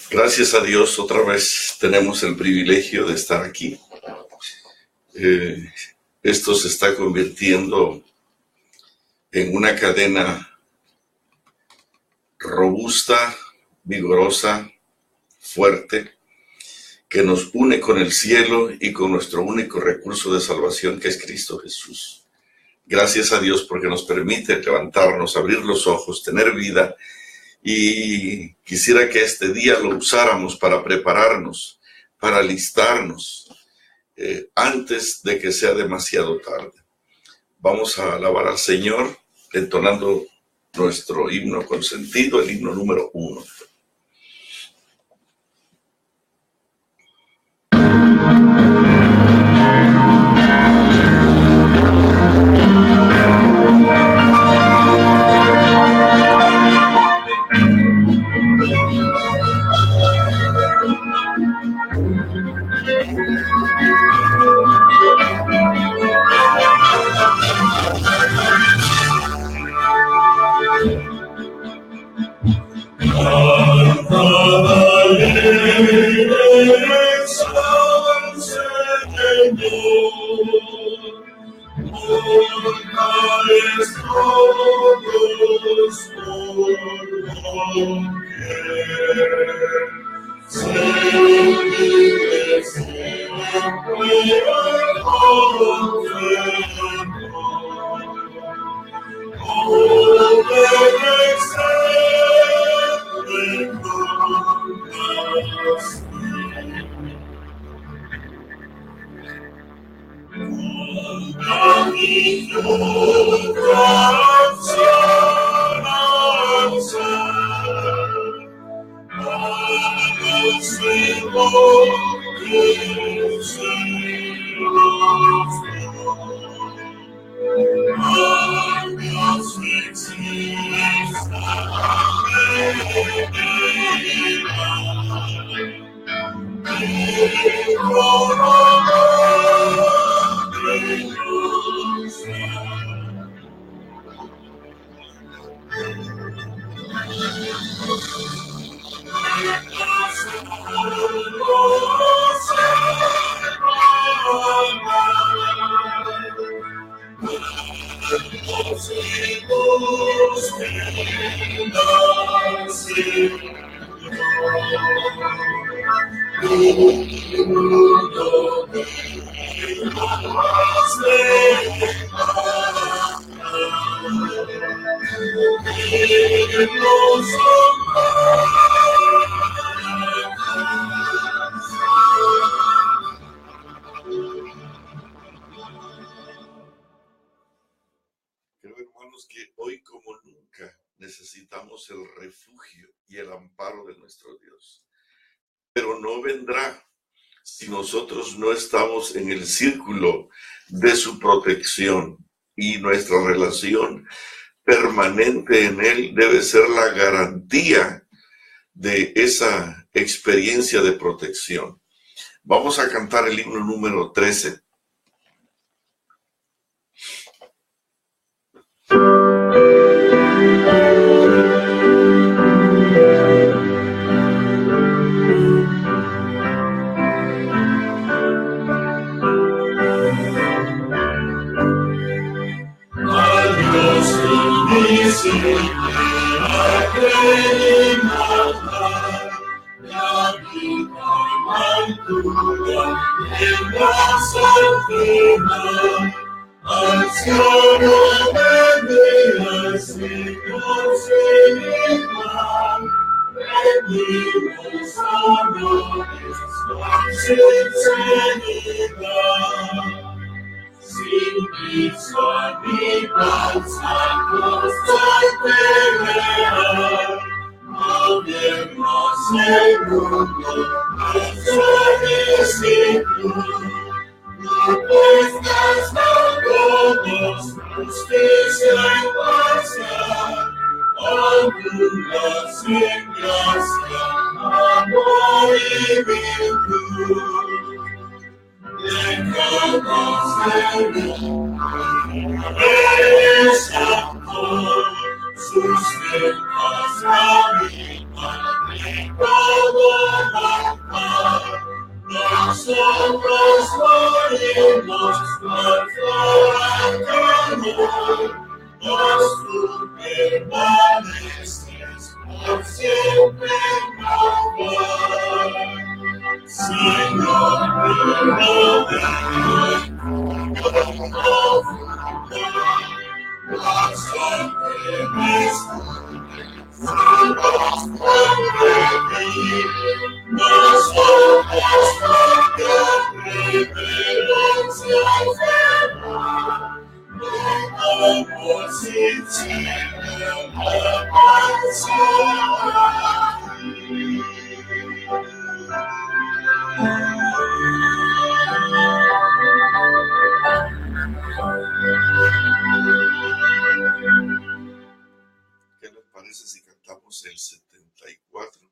Gracias a Dios, otra vez tenemos el privilegio de estar aquí. Esto se está convirtiendo en una cadena robusta, vigorosa, fuerte, que nos une con el cielo y con nuestro único recurso de salvación, que es Cristo Jesús. Gracias a Dios porque nos permite levantarnos, abrir los ojos, tener vida. Y quisiera que este día lo usáramos para prepararnos, para alistarnos antes de que sea demasiado tarde. Vamos a alabar al Señor entonando nuestro himno consentido, el himno número 1. Creo, hermanos, que hoy como nunca necesitamos el refugio y el amparo de nuestro Dios. Pero no vendrá si nosotros no estamos en el círculo de su protección, y nuestra relación permanente en Él debe ser la garantía de esa experiencia de protección. Vamos a cantar el himno número 13. Sus nosotros morimos por amor, mas tú permaneces por siempre en amor. Señor, ¿Qué les parece si cantamos el 74?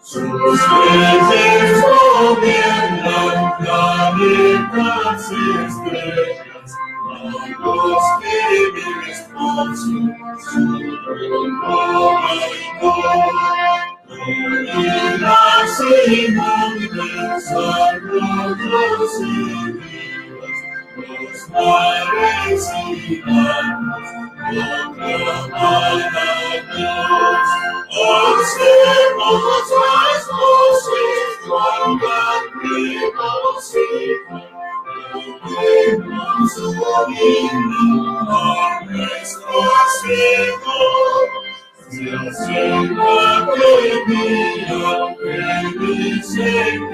Sus leyes gobiernan planetas y estrellas, a los que vives por su rumbo colinas y montes, arroyos y ríos, los mares y lagos proclaman a Dios. Alcemos las voces cuando regocijan, cantemos un himno a nuestro Señor. Se acerca aquel día que dice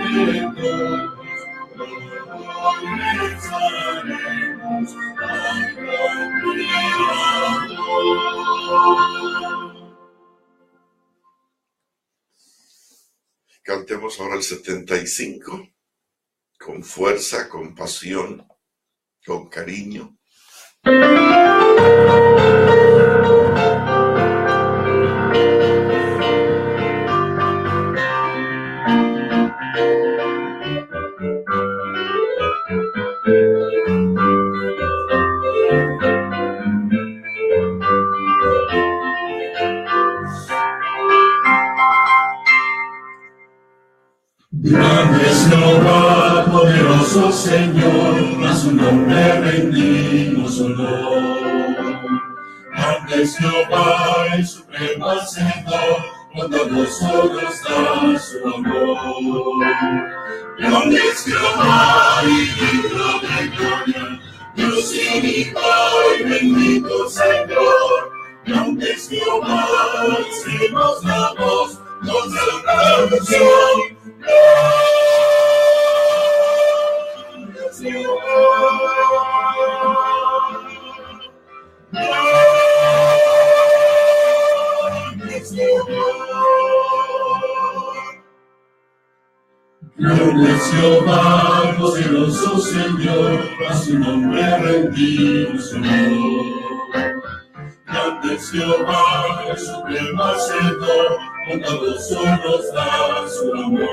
que todos regresaremos al gran Creador. Cantemos ahora el 75, con fuerza, con pasión, con cariño. Grande es Jehová, poderoso Señor, a su nombre rendimos honor. Grande es Jehová, el supremo Hacedor, bondadoso nos da su amor. Grande es Jehová y digno de gloria, Dios ilimitado y bendito Señor. Grande es Jehová, alcemos la voz, nos da canción. Grande es Jehová, poderoso Señor, a su nombre rendimos honor. Grande es Jehová, el supremo Hacedor, bondadoso nos da su amor.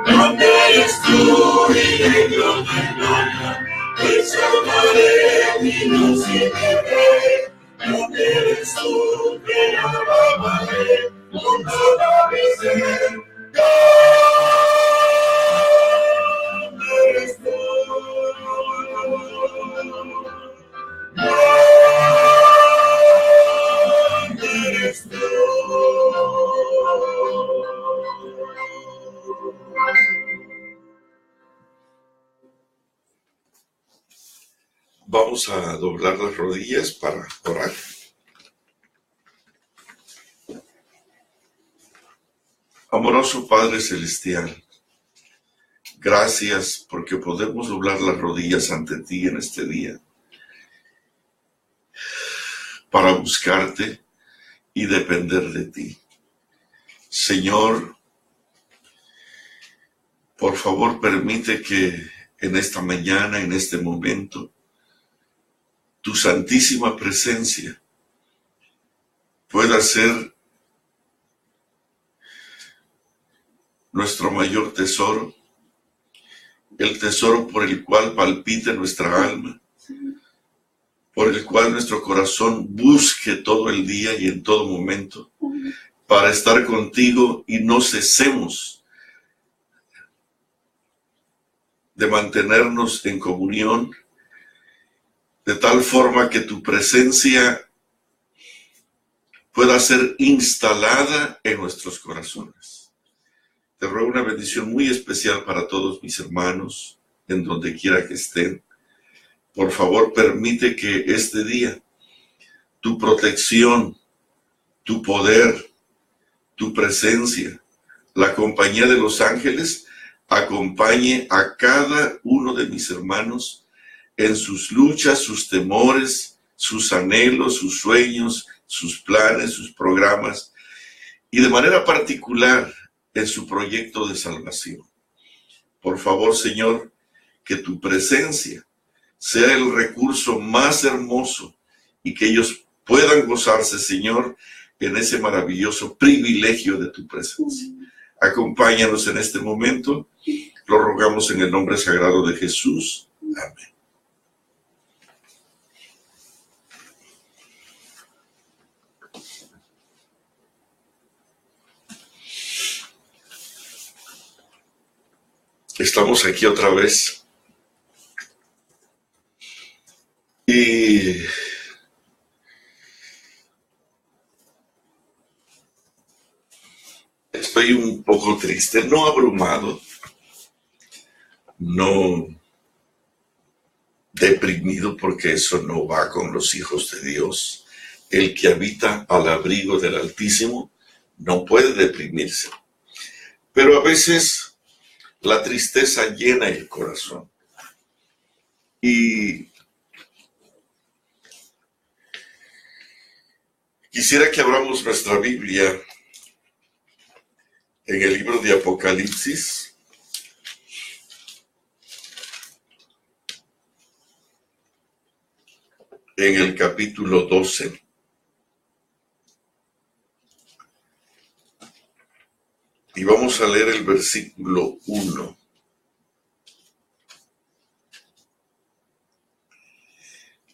Grande eres tú y digno de gloria, te exaltaré, Dios y mi Rey. Grande eres tú, que alabaré con toda mi ser. Vamos a doblar las rodillas para orar. Amoroso Padre Celestial, gracias porque podemos doblar las rodillas ante ti en este día para buscarte y depender de ti. Señor, por favor permite que en esta mañana, en este momento, tu santísima presencia pueda ser nuestro mayor tesoro, el tesoro por el cual palpite nuestra alma, por el cual nuestro corazón busque todo el día y en todo momento para estar contigo y no cesemos de mantenernos en comunión, de tal forma que tu presencia pueda ser instalada en nuestros corazones. Te ruego una bendición muy especial para todos mis hermanos, en donde quiera que estén. Por favor, permite que este día tu protección, tu poder, tu presencia, la compañía de los ángeles, acompañe a cada uno de mis hermanos en sus luchas, sus temores, sus anhelos, sus sueños, sus planes, sus programas, y de manera particular en su proyecto de salvación. Por favor, Señor, que tu presencia sea el recurso más hermoso y que ellos puedan gozarse, Señor, en ese maravilloso privilegio de tu presencia. Acompáñanos en este momento, lo rogamos en el nombre sagrado de Jesús. Amén. Estamos aquí otra vez y estoy un poco triste, no abrumado, no deprimido, porque eso no va con los hijos de Dios. El que habita al abrigo del Altísimo no puede deprimirse, pero a veces la tristeza llena el corazón. Y quisiera que abramos nuestra Biblia en el libro de Apocalipsis, en el capítulo 12. Y vamos a leer el versículo 1.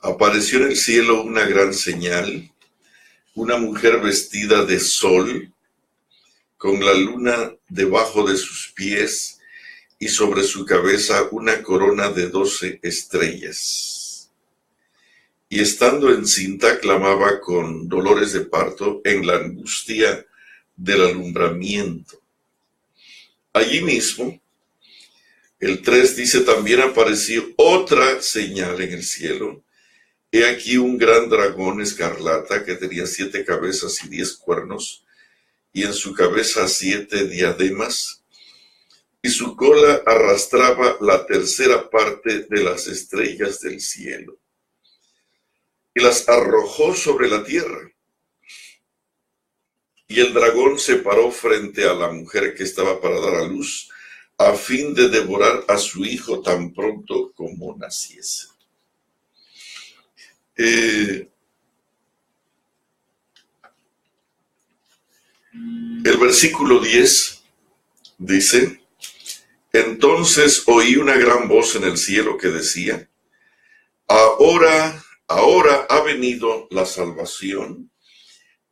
Apareció en el cielo una gran señal, una mujer vestida de sol, con la luna debajo de sus pies y sobre su cabeza una corona de 12 estrellas. Y estando encinta clamaba con dolores de parto en la angustia del alumbramiento. Allí mismo, el 3 dice, también apareció otra señal en el cielo. He aquí un gran dragón escarlata que tenía 7 cabezas y 10 cuernos, y en su cabeza 7 diademas, y su cola arrastraba la tercera parte de las estrellas del cielo, y las arrojó sobre la tierra. Y el dragón se paró frente a la mujer que estaba para dar a luz, a fin de devorar a su hijo tan pronto como naciese. El versículo 10 dice, entonces oí una gran voz en el cielo que decía, ahora ha venido la salvación,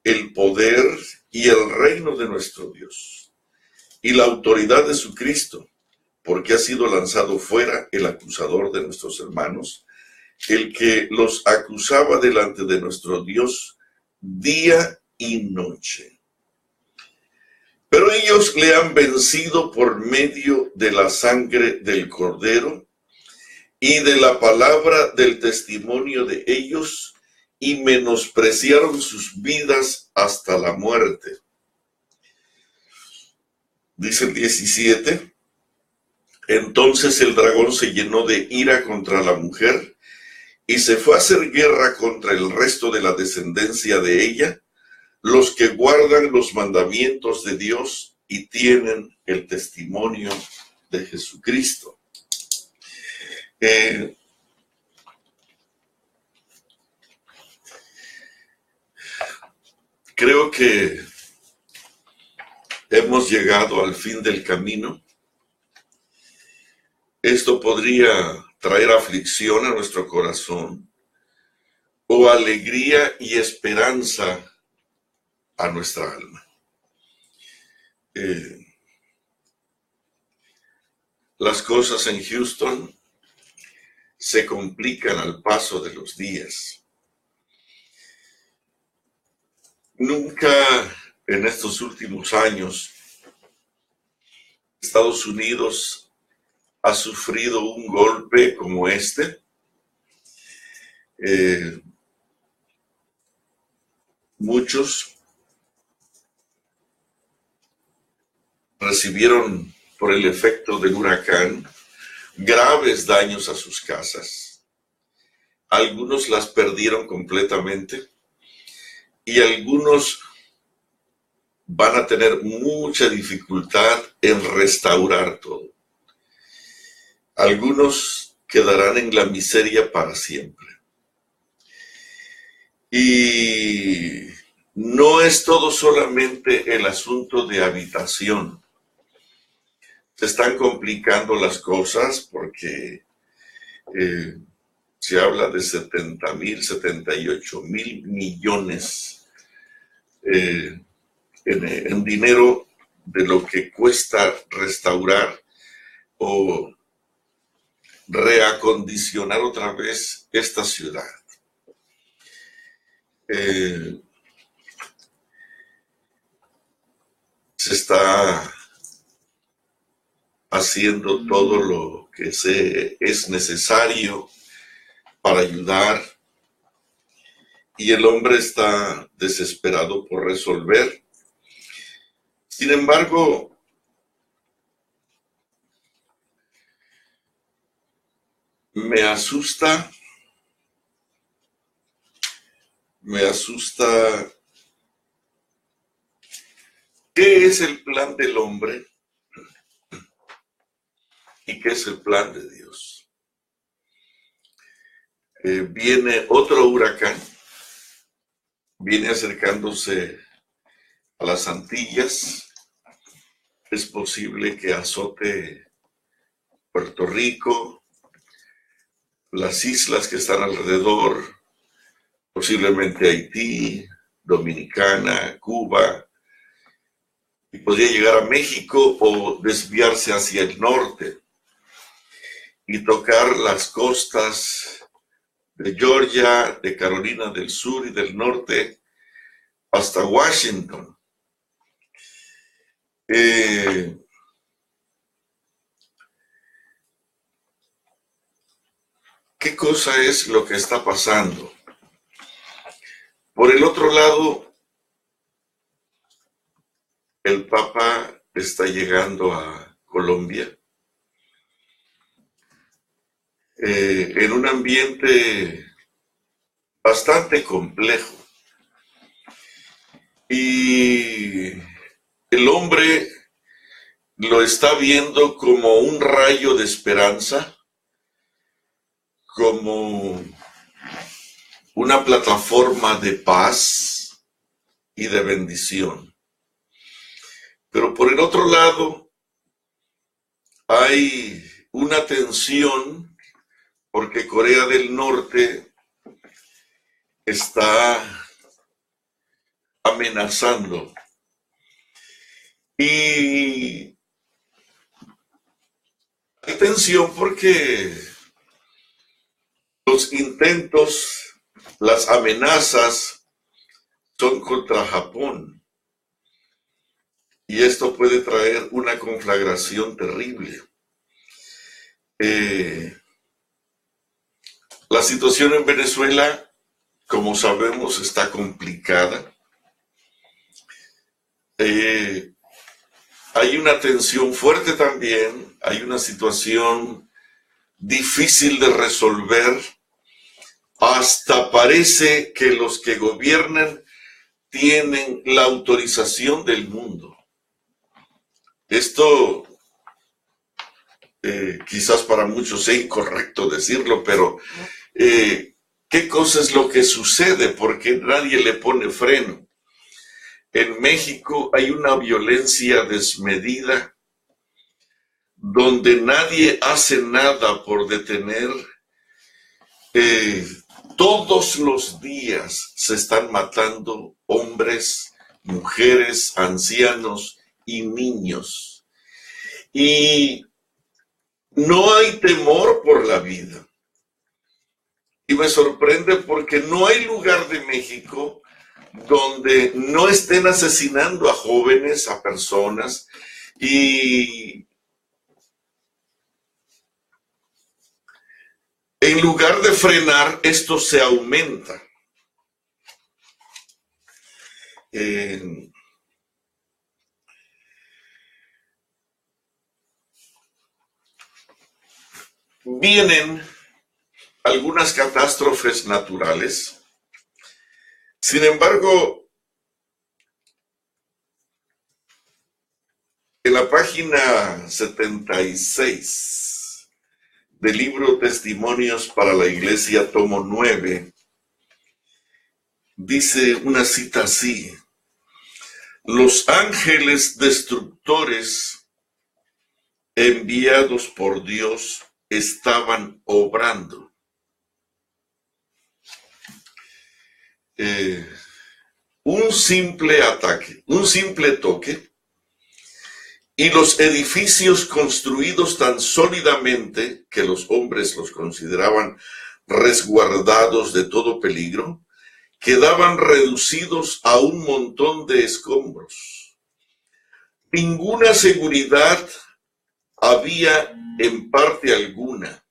el poder y el reino de nuestro Dios, y la autoridad de su Cristo, porque ha sido lanzado fuera el acusador de nuestros hermanos, el que los acusaba delante de nuestro Dios día y noche. Pero ellos le han vencido por medio de la sangre del Cordero y de la palabra del testimonio de ellos, y menospreciaron sus vidas hasta la muerte. Dice el 17, entonces el dragón se llenó de ira contra la mujer y se fue a hacer guerra contra el resto de la descendencia de ella, los que guardan los mandamientos de Dios y tienen el testimonio de Jesucristo. Creo que hemos llegado al fin del camino. Esto podría traer aflicción a nuestro corazón o alegría y esperanza a nuestra alma. Las cosas en Houston se complican al paso de los días. Nunca en estos últimos años Estados Unidos ha sufrido un golpe como este. Muchos recibieron por el efecto del huracán graves daños a sus casas. Algunos las perdieron completamente y algunos van a tener mucha dificultad en restaurar todo. Algunos quedarán en la miseria para siempre. Y no es todo solamente el asunto de habitación. Se están complicando las cosas porque se habla de 70,000, 78,000 millones en dinero de lo que cuesta restaurar o reacondicionar otra vez esta ciudad. Se está haciendo todo lo que es necesario para ayudar y el hombre está desesperado por resolver. Sin embargo, me asusta qué es el plan del hombre y qué es el plan de Dios. Viene otro huracán, viene acercándose a las Antillas. Es posible que azote Puerto Rico, las islas que están alrededor, posiblemente Haití, Dominicana, Cuba, y podría llegar a México o desviarse hacia el norte y tocar las costas de Georgia, de Carolina del Sur y del Norte hasta Washington. ¿Qué cosa es lo que está pasando? Por el otro lado, el Papa está llegando a Colombia en un ambiente bastante complejo. Y el hombre lo está viendo como un rayo de esperanza, como una plataforma de paz y de bendición. Pero por el otro lado, hay una tensión porque Corea del Norte está amenazando. Y hay tensión porque los intentos, las amenazas son contra Japón. y esto puede traer una conflagración terrible. La situación en Venezuela, como sabemos, está complicada. Hay una tensión fuerte también, hay una situación difícil de resolver. Hasta parece que los que gobiernan tienen la autorización del mundo. Esto quizás para muchos sea incorrecto decirlo, pero ¿qué cosa es lo que sucede? Porque nadie le pone freno. En México hay una violencia desmedida donde nadie hace nada por detener. Todos los días se están matando hombres, mujeres, ancianos y niños. Y no hay temor por la vida. Y me sorprende porque no hay lugar de México donde no estén asesinando a jóvenes, a personas, y en lugar de frenar, esto se aumenta. Vienen algunas catástrofes naturales. Sin embargo, en la página 76 del libro Testimonios para la Iglesia, tomo 9, dice una cita así: los ángeles destructores enviados por Dios estaban obrando. Un simple ataque, un simple toque, y los edificios construidos tan sólidamente que los hombres los consideraban resguardados de todo peligro, quedaban reducidos a un montón de escombros. Ninguna seguridad había en parte alguna.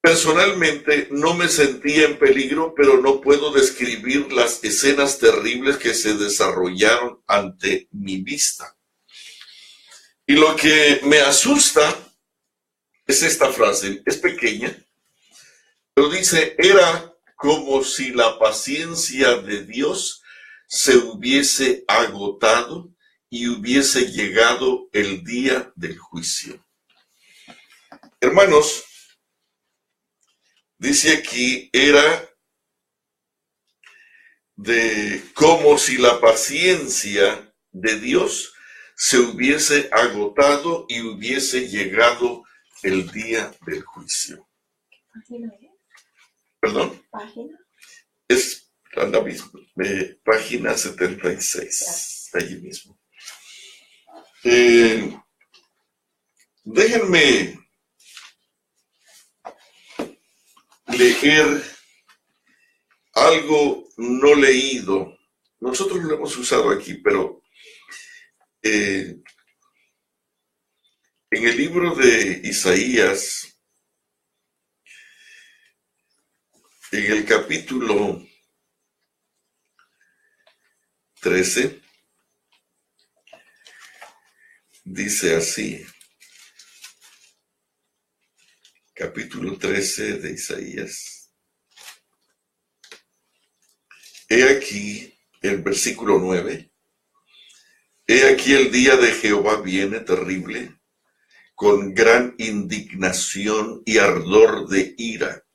Personalmente no me sentía en peligro, pero no puedo describir las escenas terribles que se desarrollaron ante mi vista. Y lo que me asusta es esta frase, es pequeña, pero dice: era como si la paciencia de Dios se hubiese agotado y hubiese llegado el día del juicio. Hermanos, dice aquí, era como si la paciencia de Dios se hubiese agotado y hubiese llegado el día del juicio. ¿Página es? ¿Perdón? ¿Página? Es la misma, página 76, allí mismo. Déjenme leer algo no leído. Nosotros lo hemos usado aquí, pero en el libro de Isaías, en el capítulo 13, dice así, capítulo 13 de Isaías. He aquí el versículo 9. He aquí el día de Jehová viene terrible, con gran indignación y ardor de ira,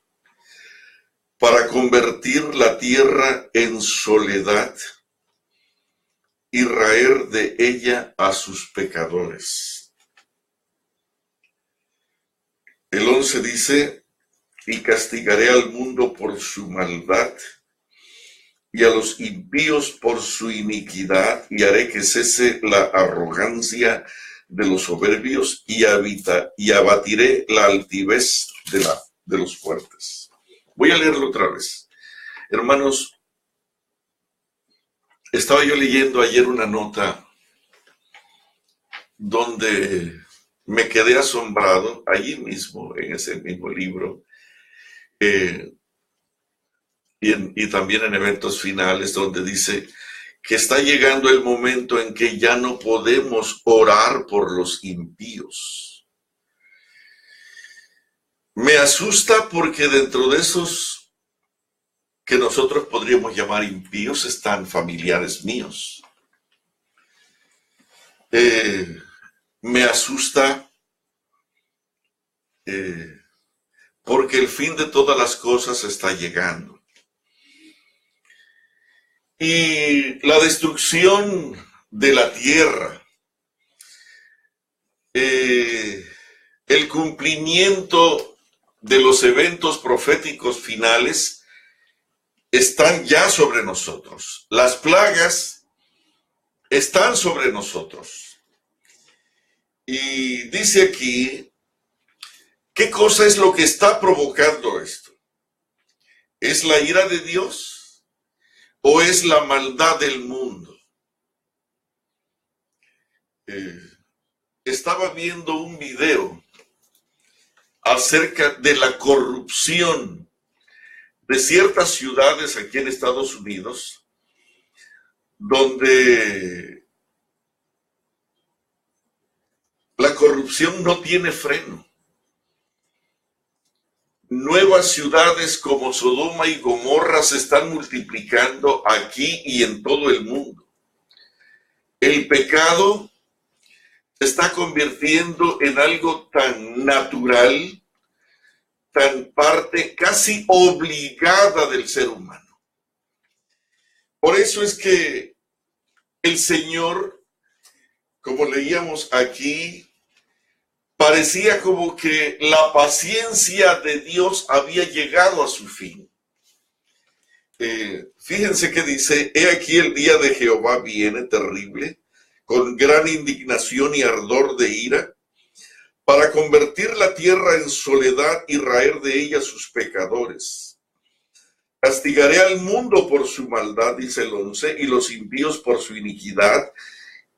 para convertir la tierra en soledad y raer de ella a sus pecadores. El 11 dice: y castigaré al mundo por su maldad, y a los impíos por su iniquidad, y haré que cese la arrogancia de los soberbios, y abatiré la altivez de los fuertes. Voy a leerlo otra vez. Hermanos, Estaba yo leyendo ayer una nota donde me quedé asombrado, allí mismo, en ese mismo libro, y también en eventos finales, donde dice que está llegando el momento en que ya no podemos orar por los impíos. Me asusta porque dentro de esos que nosotros podríamos llamar impíos están familiares míos. Me asusta porque el fin de todas las cosas está llegando. Y la destrucción de la tierra, el cumplimiento de los eventos proféticos finales están ya sobre nosotros. Las plagas están sobre nosotros. Y dice aquí, ¿qué cosa es lo que está provocando esto? ¿Es la ira de Dios o es la maldad del mundo? Estaba viendo un video acerca de la corrupción de ciertas ciudades aquí en Estados Unidos, donde la corrupción no tiene freno. Nuevas ciudades como Sodoma y Gomorra se están multiplicando aquí y en todo el mundo. El pecado se está convirtiendo en algo tan natural, tan parte casi obligada del ser humano. Por eso es que el Señor, como leíamos aquí, parecía como que la paciencia de Dios había llegado a su fin. Fíjense que dice, he aquí el día de Jehová viene terrible, con gran indignación y ardor de ira, para convertir la tierra en soledad y raer de ella sus pecadores. Castigaré al mundo por su maldad, dice el 11, y los impíos por su iniquidad,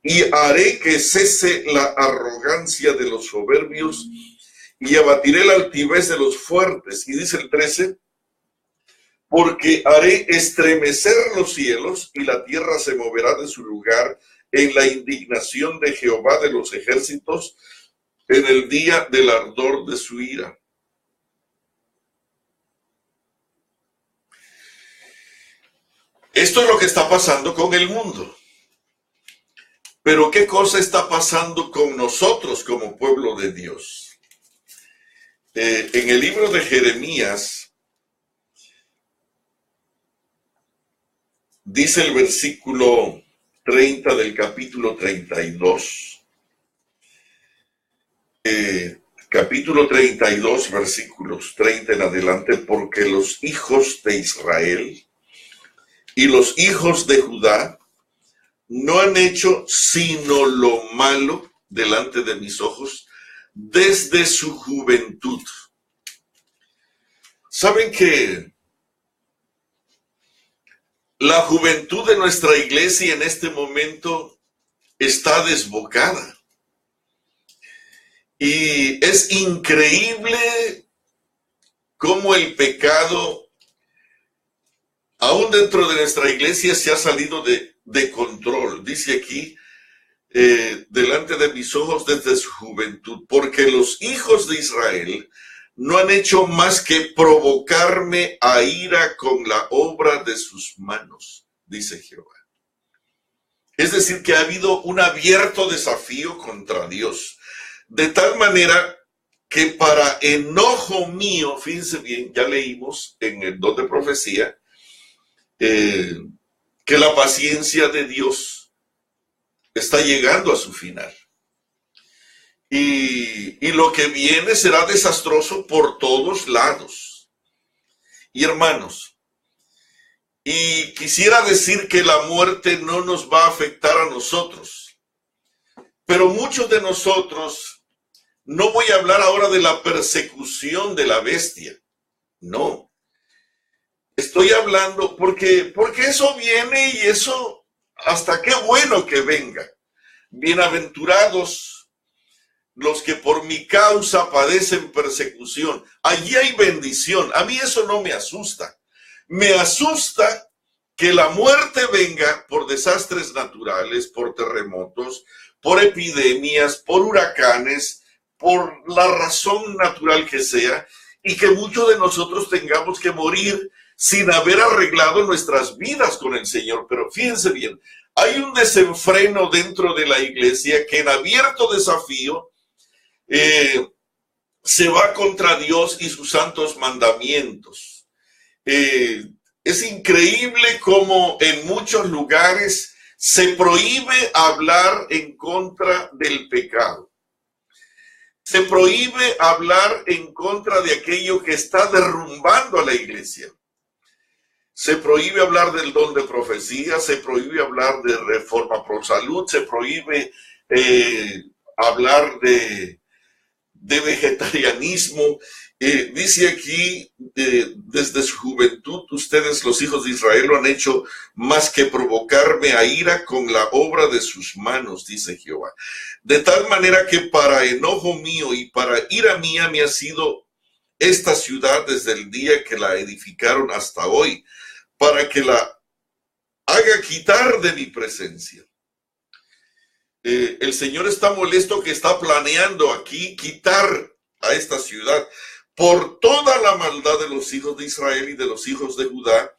y haré que cese la arrogancia de los soberbios, y abatiré la altivez de los fuertes. Y dice el 13, porque haré estremecer los cielos, y la tierra se moverá de su lugar en la indignación de Jehová de los ejércitos, en el día del ardor de su ira. Esto es lo que está pasando con el mundo. Pero ¿qué cosa está pasando con nosotros como pueblo de Dios? En el libro de Jeremías, dice el versículo 30 del capítulo 32. Capítulo 32, versículos 30 en adelante, porque los hijos de Israel y los hijos de Judá no han hecho sino lo malo delante de mis ojos desde su juventud. ¿Saben que la juventud de nuestra iglesia en este momento está desbocada? Y es increíble cómo el pecado, aún dentro de nuestra iglesia, se ha salido de control. Dice aquí, delante de mis ojos desde su juventud, porque los hijos de Israel no han hecho más que provocarme a ira con la obra de sus manos, dice Jehová. Es decir, que ha habido un abierto desafío contra Dios. De tal manera que para enojo mío, fíjense bien, ya leímos en el don de profecía, que la paciencia de Dios está llegando a su final. Y lo que viene será desastroso por todos lados. Y hermanos, y quisiera decir que la muerte no nos va a afectar a nosotros, pero muchos de nosotros, no voy a hablar ahora de la persecución de la bestia, no. Estoy hablando porque eso viene y eso hasta qué bueno que venga. Bienaventurados los que por mi causa padecen persecución. Allí hay bendición. A mí eso no me asusta. Me asusta que la muerte venga por desastres naturales, por terremotos, por epidemias, por huracanes, por la razón natural que sea, y que muchos de nosotros tengamos que morir sin haber arreglado nuestras vidas con el Señor. Pero fíjense bien, hay un desenfreno dentro de la iglesia que en abierto desafío se va contra Dios y sus santos mandamientos. Es increíble cómo en muchos lugares se prohíbe hablar en contra del pecado. Se prohíbe hablar en contra de aquello que está derrumbando a la iglesia. Se prohíbe hablar del don de profecía, se prohíbe hablar de reforma pro salud, se prohíbe hablar de vegetarianismo. Dice aquí, desde su juventud, ustedes, los hijos de Israel, lo han hecho más que provocarme a ira con la obra de sus manos, dice Jehová. De tal manera que para enojo mío y para ira mía me ha sido esta ciudad desde el día que la edificaron hasta hoy, para que la haga quitar de mi presencia. El Señor está molesto, que está planeando aquí quitar a esta ciudad por toda la maldad de los hijos de Israel y de los hijos de Judá,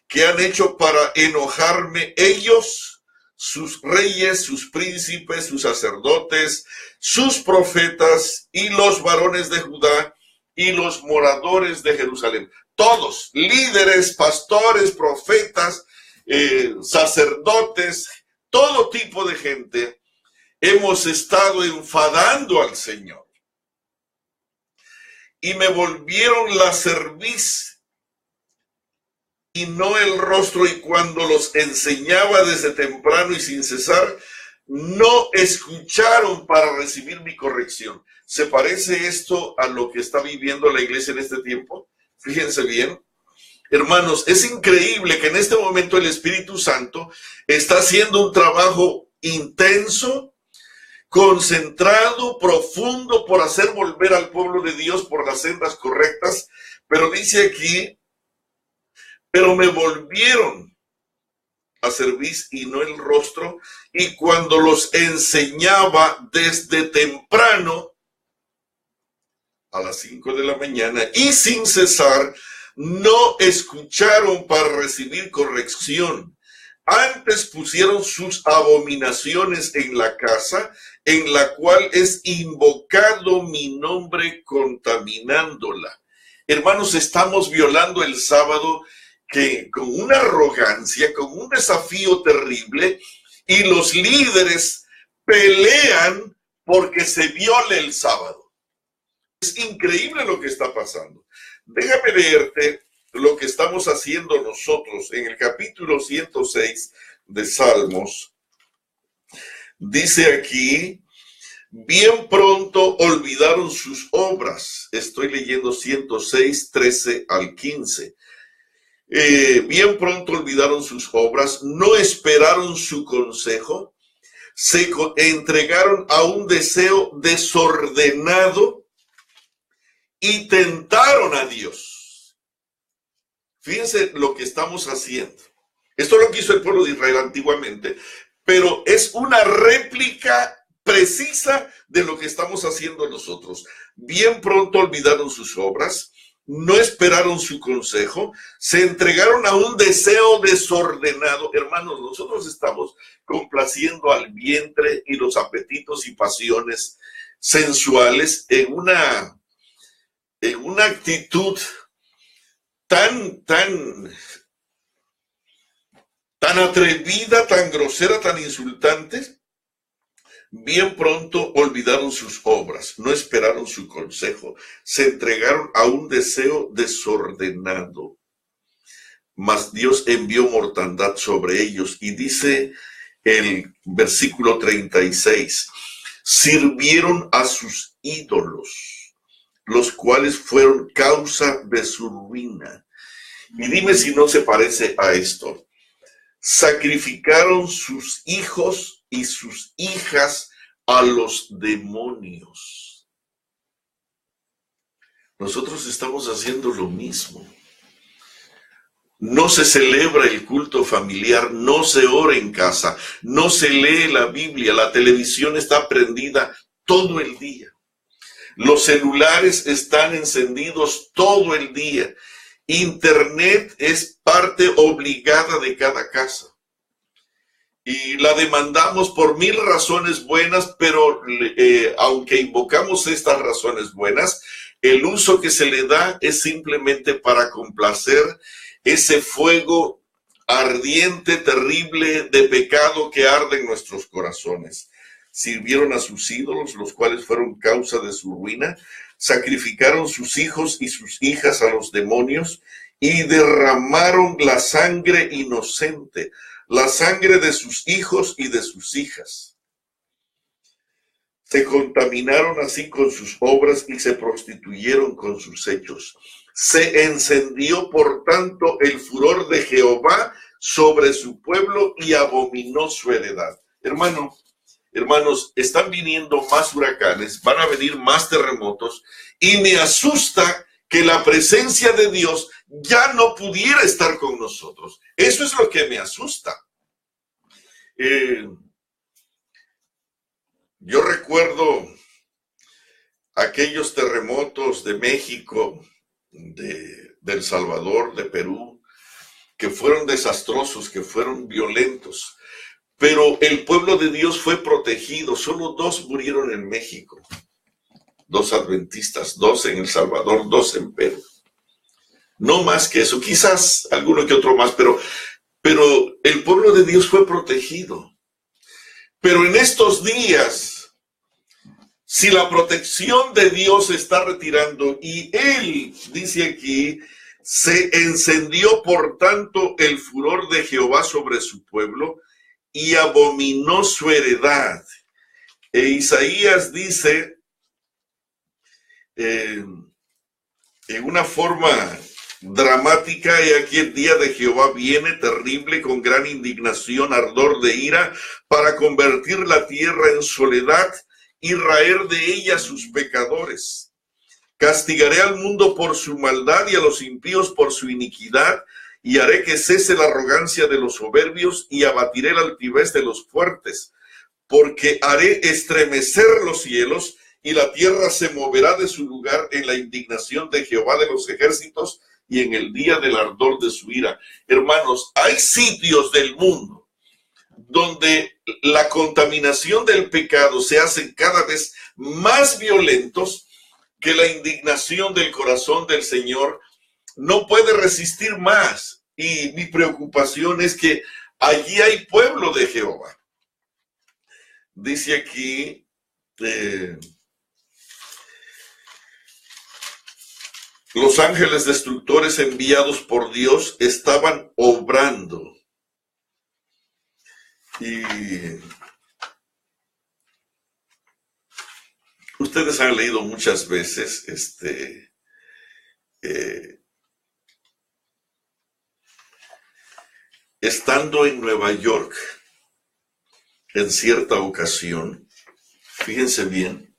que han hecho para enojarme ellos, sus reyes, sus príncipes, sus sacerdotes, sus profetas y los varones de Judá y los moradores de Jerusalén. Todos, líderes, pastores, profetas, sacerdotes, todo tipo de gente, hemos estado enfadando al Señor. Y me volvieron la cerviz y no el rostro, y cuando los enseñaba desde temprano y sin cesar, no escucharon para recibir mi corrección. ¿Se parece esto a lo que está viviendo la iglesia en este tiempo? Fíjense bien. Hermanos, es increíble que en este momento el Espíritu Santo está haciendo un trabajo intenso, concentrado, profundo, por hacer volver al pueblo de Dios por las sendas correctas. Pero dice aquí, pero me volvieron a cerviz y no el rostro, y cuando los enseñaba desde temprano, a las 5 de la mañana, y sin cesar, no escucharon para recibir corrección. Antes pusieron sus abominaciones en la casa, en la cual es invocado mi nombre, contaminándola. Hermanos, estamos violando el sábado, que con una arrogancia, con un desafío terrible, y los líderes pelean porque se viole el sábado. Es increíble lo que está pasando. Déjame leerte lo que estamos haciendo nosotros en el capítulo 106 de Salmos. Dice aquí, bien pronto olvidaron sus obras. Estoy leyendo 106, 13 al 15. Bien pronto olvidaron sus obras, no esperaron su consejo, se entregaron a un deseo desordenado y tentaron a Dios. Fíjense lo que estamos haciendo. Esto lo que hizo el pueblo de Israel antiguamente, pero es una réplica precisa de lo que estamos haciendo nosotros. Bien pronto olvidaron sus obras, no esperaron su consejo, se entregaron a un deseo desordenado. Hermanos, nosotros estamos complaciendo al vientre y los apetitos y pasiones sensuales en una actitud tan atrevida, tan grosera, tan insultante. Bien pronto olvidaron sus obras, no esperaron su consejo, se entregaron a un deseo desordenado. Mas Dios envió mortandad sobre ellos, y dice el versículo 36, sirvieron a sus ídolos, los cuales fueron causa de su ruina. Y dime si no se parece a esto. sacrificaron sus hijos y sus hijas a los demonios. Nosotros estamos haciendo lo mismo. No se celebra el culto familiar, no se ora en casa, no se lee la Biblia, la televisión está prendida todo el día. Los celulares están encendidos todo el día. Internet es parte obligada de cada casa. Y la demandamos por 1000 razones buenas, pero aunque invocamos estas razones buenas, el uso que se le da es simplemente para complacer ese fuego ardiente, terrible de pecado que arde en nuestros corazones. Sirvieron a sus ídolos, los cuales fueron causa de su ruina, sacrificaron sus hijos y sus hijas a los demonios y derramaron la sangre inocente, la sangre de sus hijos y de sus hijas. Se contaminaron así con sus obras y se prostituyeron con sus hechos. Se encendió, por tanto, el furor de Jehová sobre su pueblo y abominó su heredad. Hermanos, están viniendo más huracanes, van a venir más terremotos y me asusta que la presencia de Dios ya no pudiera estar con nosotros. Eso es lo que me asusta. Yo recuerdo aquellos terremotos de México, de El Salvador, de Perú, que fueron desastrosos, que fueron violentos. Pero el pueblo de Dios fue protegido. Solo 2 murieron en México. 2 adventistas, 2 en El Salvador, 2 en Perú. No más que eso, quizás alguno que otro más, pero el pueblo de Dios fue protegido. Pero en estos días, si la protección de Dios se está retirando y Él, dice aquí, se encendió por tanto el furor de Jehová sobre su pueblo y abominó su heredad. Isaías dice en una forma dramática: y aquí el día de Jehová viene terrible, con gran indignación, ardor de ira, para convertir la tierra en soledad y raer de ella sus pecadores. Castigaré al mundo por su maldad y a los impíos por su iniquidad, y haré que cese la arrogancia de los soberbios y abatiré la altivez de los fuertes, porque haré estremecer los cielos y la tierra se moverá de su lugar en la indignación de Jehová de los ejércitos y en el día del ardor de su ira. Hermanos, hay sitios del mundo donde la contaminación del pecado se hace cada vez más violentos, que la indignación del corazón del Señor no puede resistir más. Y mi preocupación es que allí hay pueblo de Jehová. Dice aquí, los ángeles destructores enviados por Dios estaban obrando. Y ustedes han leído muchas veces estando en Nueva York en cierta ocasión, fíjense bien,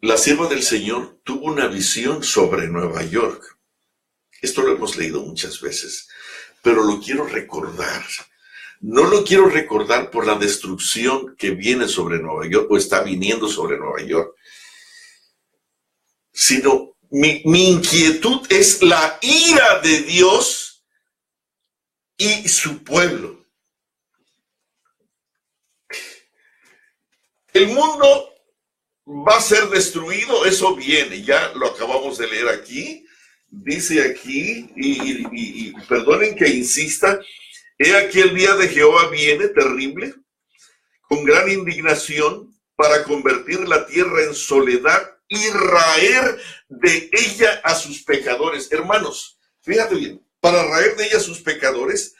la sierva del Señor tuvo una visión sobre Nueva York. Esto lo hemos leído muchas veces, pero lo quiero recordar. No lo quiero recordar por la destrucción que viene sobre Nueva York o está viniendo sobre Nueva York, sino mi inquietud es la ira de Dios y su pueblo. El mundo va a ser destruido, eso viene, ya lo acabamos de leer aquí, dice aquí, y perdonen que insista, he aquí el día de Jehová viene terrible, con gran indignación, para convertir la tierra en soledad y raer de ella a sus pecadores. Hermanos, fíjate bien, para raer de ella a sus pecadores,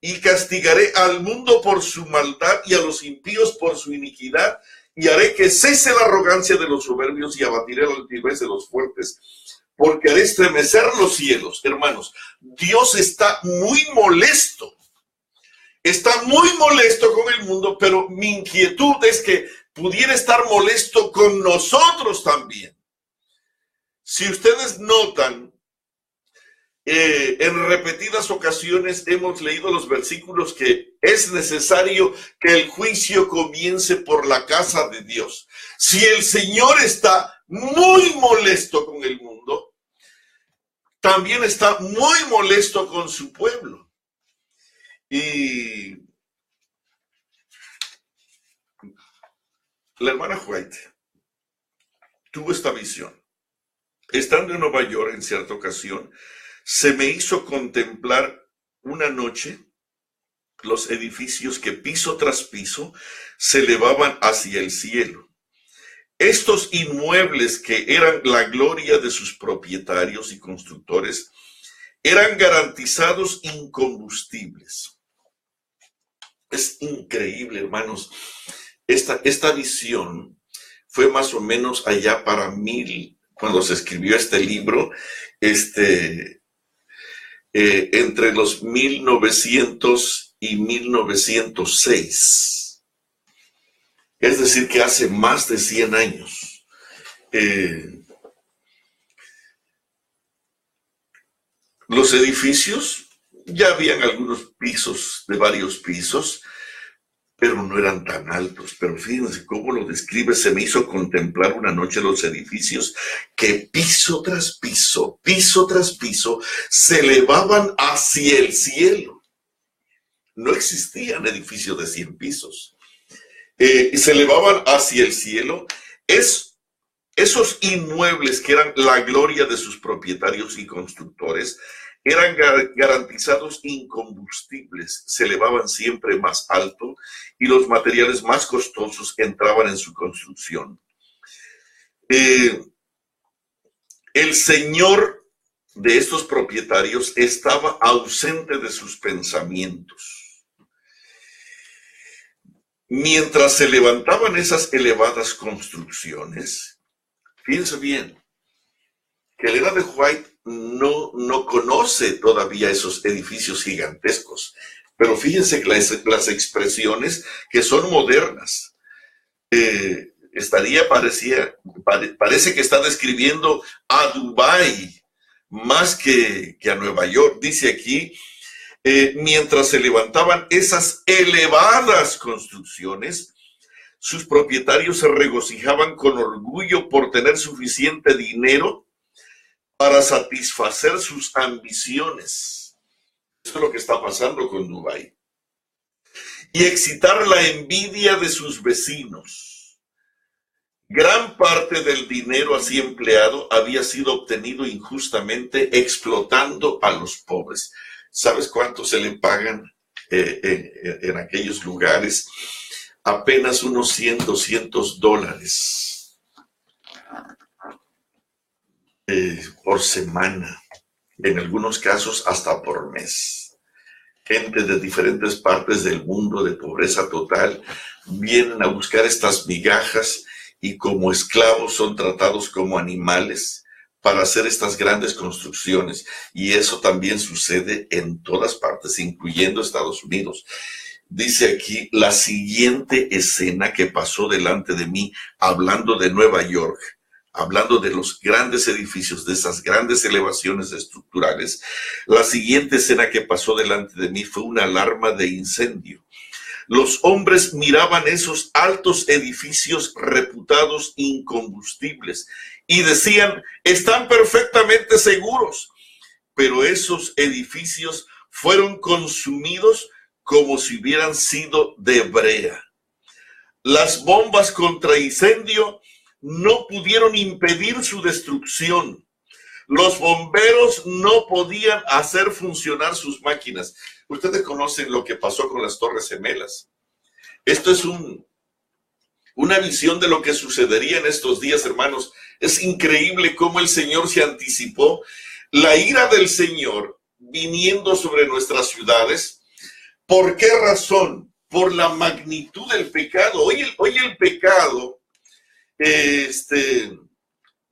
y castigaré al mundo por su maldad y a los impíos por su iniquidad, y haré que cese la arrogancia de los soberbios y abatiré la altivez de los fuertes, porque haré estremecer los cielos. Hermanos, Dios está muy molesto. Está muy molesto con el mundo, pero mi inquietud es que pudiera estar molesto con nosotros también. Si ustedes notan, en repetidas ocasiones hemos leído los versículos que es necesario que el juicio comience por la casa de Dios. Si el Señor está muy molesto con el mundo, también está muy molesto con su pueblo. Y la hermana White tuvo esta visión. Estando en Nueva York en cierta ocasión, se me hizo contemplar una noche los edificios que piso tras piso se elevaban hacia el cielo. Estos inmuebles que eran la gloria de sus propietarios y constructores eran garantizados incombustibles. Es increíble, hermanos. Esta visión fue más o menos allá para 1000, cuando se escribió este libro, entre los 1900 y 1906. Es decir, que hace más de 100 años. Los edificios, ya habían algunos pisos de varios pisos, pero no eran tan altos. Pero fíjense cómo lo describe. Se me hizo contemplar una noche los edificios que piso tras piso se elevaban hacia el cielo. No existían edificios de 100 pisos. Se elevaban hacia el cielo. Esos inmuebles que eran la gloria de sus propietarios y constructores eran garantizados incombustibles, se elevaban siempre más alto y los materiales más costosos entraban en su construcción. El señor de estos propietarios estaba ausente de sus pensamientos. Mientras se levantaban esas elevadas construcciones, fíjense bien, que Elena de White no conoce todavía esos edificios gigantescos, pero fíjense que las expresiones que son modernas. Parece que está describiendo a Dubái más que a Nueva York. Dice aquí, mientras se levantaban esas elevadas construcciones, sus propietarios se regocijaban con orgullo por tener suficiente dinero para satisfacer sus ambiciones. Esto es lo que está pasando con Dubái. Y excitar la envidia de sus vecinos. Gran parte del dinero así empleado había sido obtenido injustamente explotando a los pobres. ¿Sabes cuánto se le pagan en aquellos lugares? Apenas unos 100, $200 por semana, en algunos casos hasta por mes. Gente de diferentes partes del mundo de pobreza total vienen a buscar estas migajas y como esclavos son tratados como animales para hacer estas grandes construcciones. Y eso también sucede en todas partes, incluyendo Estados Unidos. Dice aquí la siguiente escena que pasó delante de mí, hablando de Nueva York, hablando de los grandes edificios, de esas grandes elevaciones estructurales. La siguiente escena que pasó delante de mí fue una alarma de incendio. Los hombres miraban esos altos edificios reputados incombustibles y decían, están perfectamente seguros, pero esos edificios fueron consumidos como si hubieran sido de brea. Las bombas contra incendio no pudieron impedir su destrucción. Los bomberos no podían hacer funcionar sus máquinas. Ustedes conocen lo que pasó con las Torres Gemelas. Esto es una visión de lo que sucedería en estos días, hermanos. Es increíble cómo el Señor se anticipó. La ira del Señor viniendo sobre nuestras ciudades. ¿Por qué razón? Por la magnitud del pecado. Hoy el pecado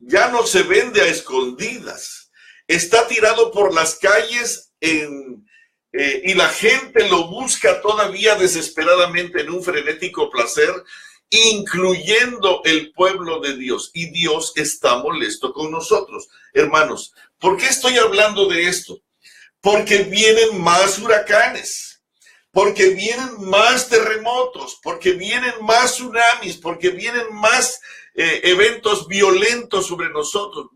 ya no se vende a escondidas, está tirado por las calles y la gente lo busca todavía desesperadamente en un frenético placer, incluyendo el pueblo de Dios. Y Dios está molesto con nosotros. Hermanos, ¿por qué estoy hablando de esto? Porque vienen más huracanes, porque vienen más terremotos, porque vienen más tsunamis, porque vienen más eventos violentos sobre nosotros.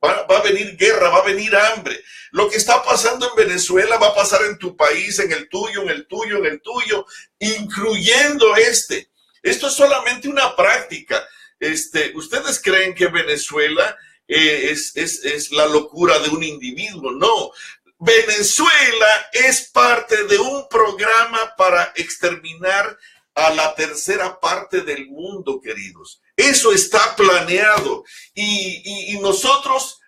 Va a venir guerra, va a venir hambre. Lo que está pasando en Venezuela va a pasar en tu país, en el tuyo, en el tuyo, en el tuyo, incluyendo este. Esto es solamente una práctica. ¿Ustedes creen que Venezuela es la locura de un individuo? No. Venezuela es parte de un programa para exterminar a la tercera parte del mundo, queridos. Eso está planeado y nosotros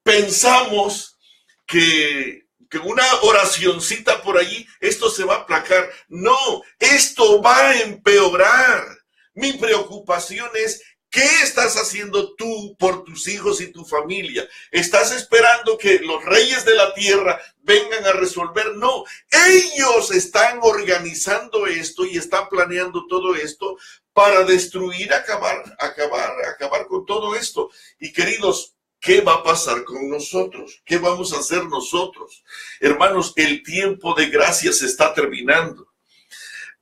pensamos que una oracioncita por allí, esto se va a aplacar. No, esto va a empeorar. Mi preocupación es, ¿qué estás haciendo tú por tus hijos y tu familia? ¿Estás esperando que los reyes de la tierra vengan a resolver? No, ellos están organizando esto y están planeando todo esto para destruir, acabar con todo esto. Y queridos, ¿qué va a pasar con nosotros? ¿Qué vamos a hacer nosotros? Hermanos, el tiempo de gracia se está terminando.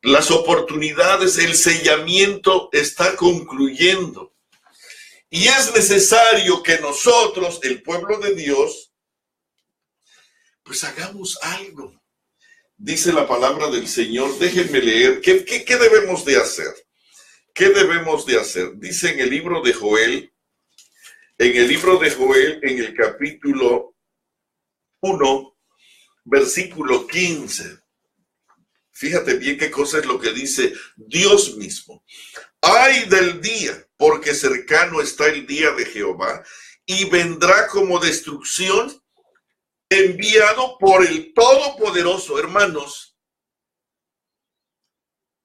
Las oportunidades, el sellamiento está concluyendo. Y es necesario que nosotros, el pueblo de Dios, pues hagamos algo. Dice la palabra del Señor, déjenme leer, ¿qué debemos de hacer? ¿Qué debemos de hacer? Dice en el libro de Joel, en el capítulo 1, versículo 15. Fíjate bien qué cosa es lo que dice Dios mismo. Ay del día, porque cercano está el día de Jehová, y vendrá como destrucción, enviado por el Todopoderoso. Hermanos,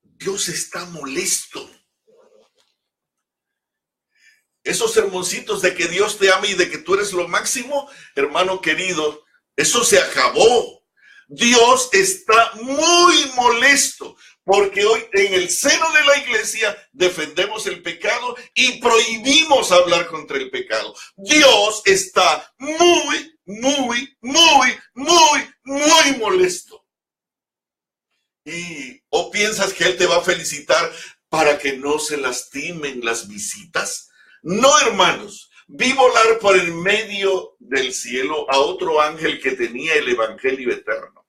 Dios está molesto. Esos sermoncitos de que Dios te ama y de que tú eres lo máximo, hermano querido, eso se acabó. Dios está muy molesto porque hoy en el seno de la iglesia defendemos el pecado y prohibimos hablar contra el pecado. Dios está muy molesto. ¿O piensas que Él te va a felicitar para que no se lastimen las visitas? No, hermanos. Vi volar por el medio del cielo a otro ángel que tenía el evangelio eterno.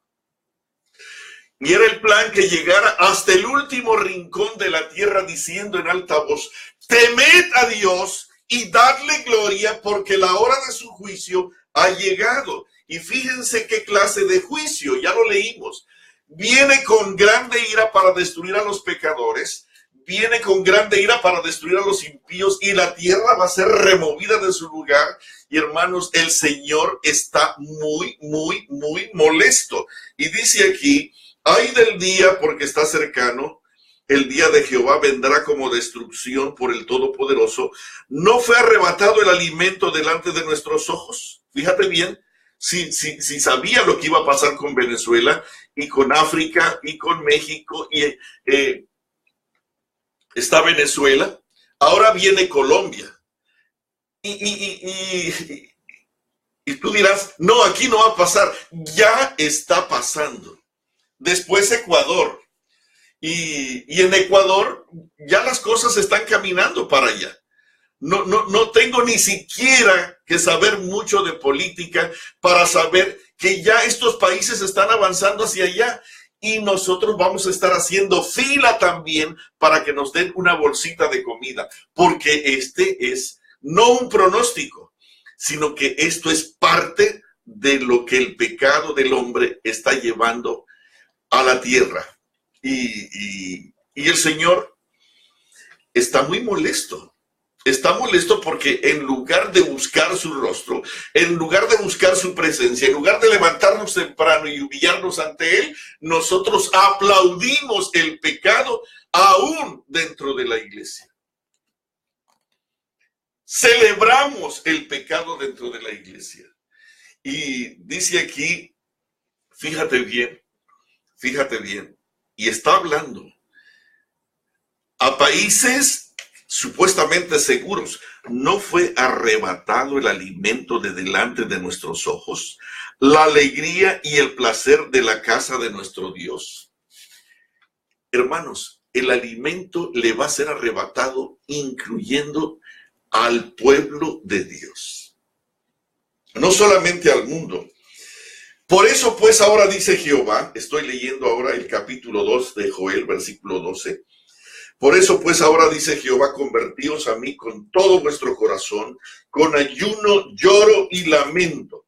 Y era el plan que llegara hasta el último rincón de la tierra diciendo en alta voz, temed a Dios y dadle gloria porque la hora de su juicio ha llegado. Y fíjense qué clase de juicio, ya lo leímos. Viene con grande ira para destruir a los pecadores. Viene con grande ira para destruir a los impíos y la tierra va a ser removida de su lugar. Y hermanos, el Señor está muy molesto. Y dice aquí, ay del día porque está cercano, el día de Jehová vendrá como destrucción por el Todopoderoso. ¿No fue arrebatado el alimento delante de nuestros ojos? Fíjate bien, si sabía lo que iba a pasar con Venezuela y con África y con México y está Venezuela, ahora viene Colombia. Y tú dirás, no, aquí no va a pasar. Ya está pasando. Después Ecuador. Y en Ecuador ya las cosas están caminando para allá. No tengo ni siquiera que saber mucho de política para saber que ya estos países están avanzando hacia allá. Y nosotros vamos a estar haciendo fila también para que nos den una bolsita de comida, porque este es no un pronóstico, sino que esto es parte de lo que el pecado del hombre está llevando a la tierra. Y el Señor está muy molesto. Está molesto porque en lugar de buscar su rostro, en lugar de buscar su presencia, en lugar de levantarnos temprano y humillarnos ante Él, nosotros aplaudimos el pecado aún dentro de la iglesia. celebramos el pecado dentro de la iglesia. Y dice aquí, fíjate bien, y está hablando a países supuestamente seguros. ¿No fue arrebatado el alimento de delante de nuestros ojos, la alegría y el placer de la casa de nuestro Dios? Hermanos, el alimento le va a ser arrebatado, incluyendo al pueblo de Dios, no solamente al mundo. Por eso pues ahora dice Jehová, estoy leyendo ahora el capítulo 2 de Joel, versículo 12. Por eso pues ahora dice Jehová, convertíos a mí con todo vuestro corazón, con ayuno, lloro y lamento.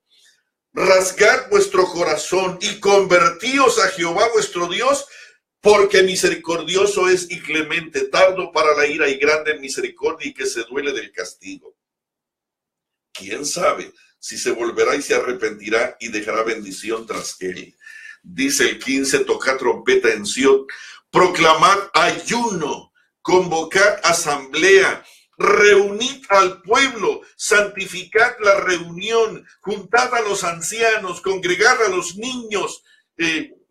Rasgad vuestro corazón y convertíos a Jehová vuestro Dios, porque misericordioso es y clemente, tardo para la ira y grande en misericordia, y que se duele del castigo. ¿Quién sabe si se volverá y se arrepentirá y dejará bendición tras él? Dice el 15, tocad trompeta en Sión, proclamad ayuno, convocad asamblea, reunid al pueblo, santificad la reunión, juntad a los ancianos, congregad a los niños.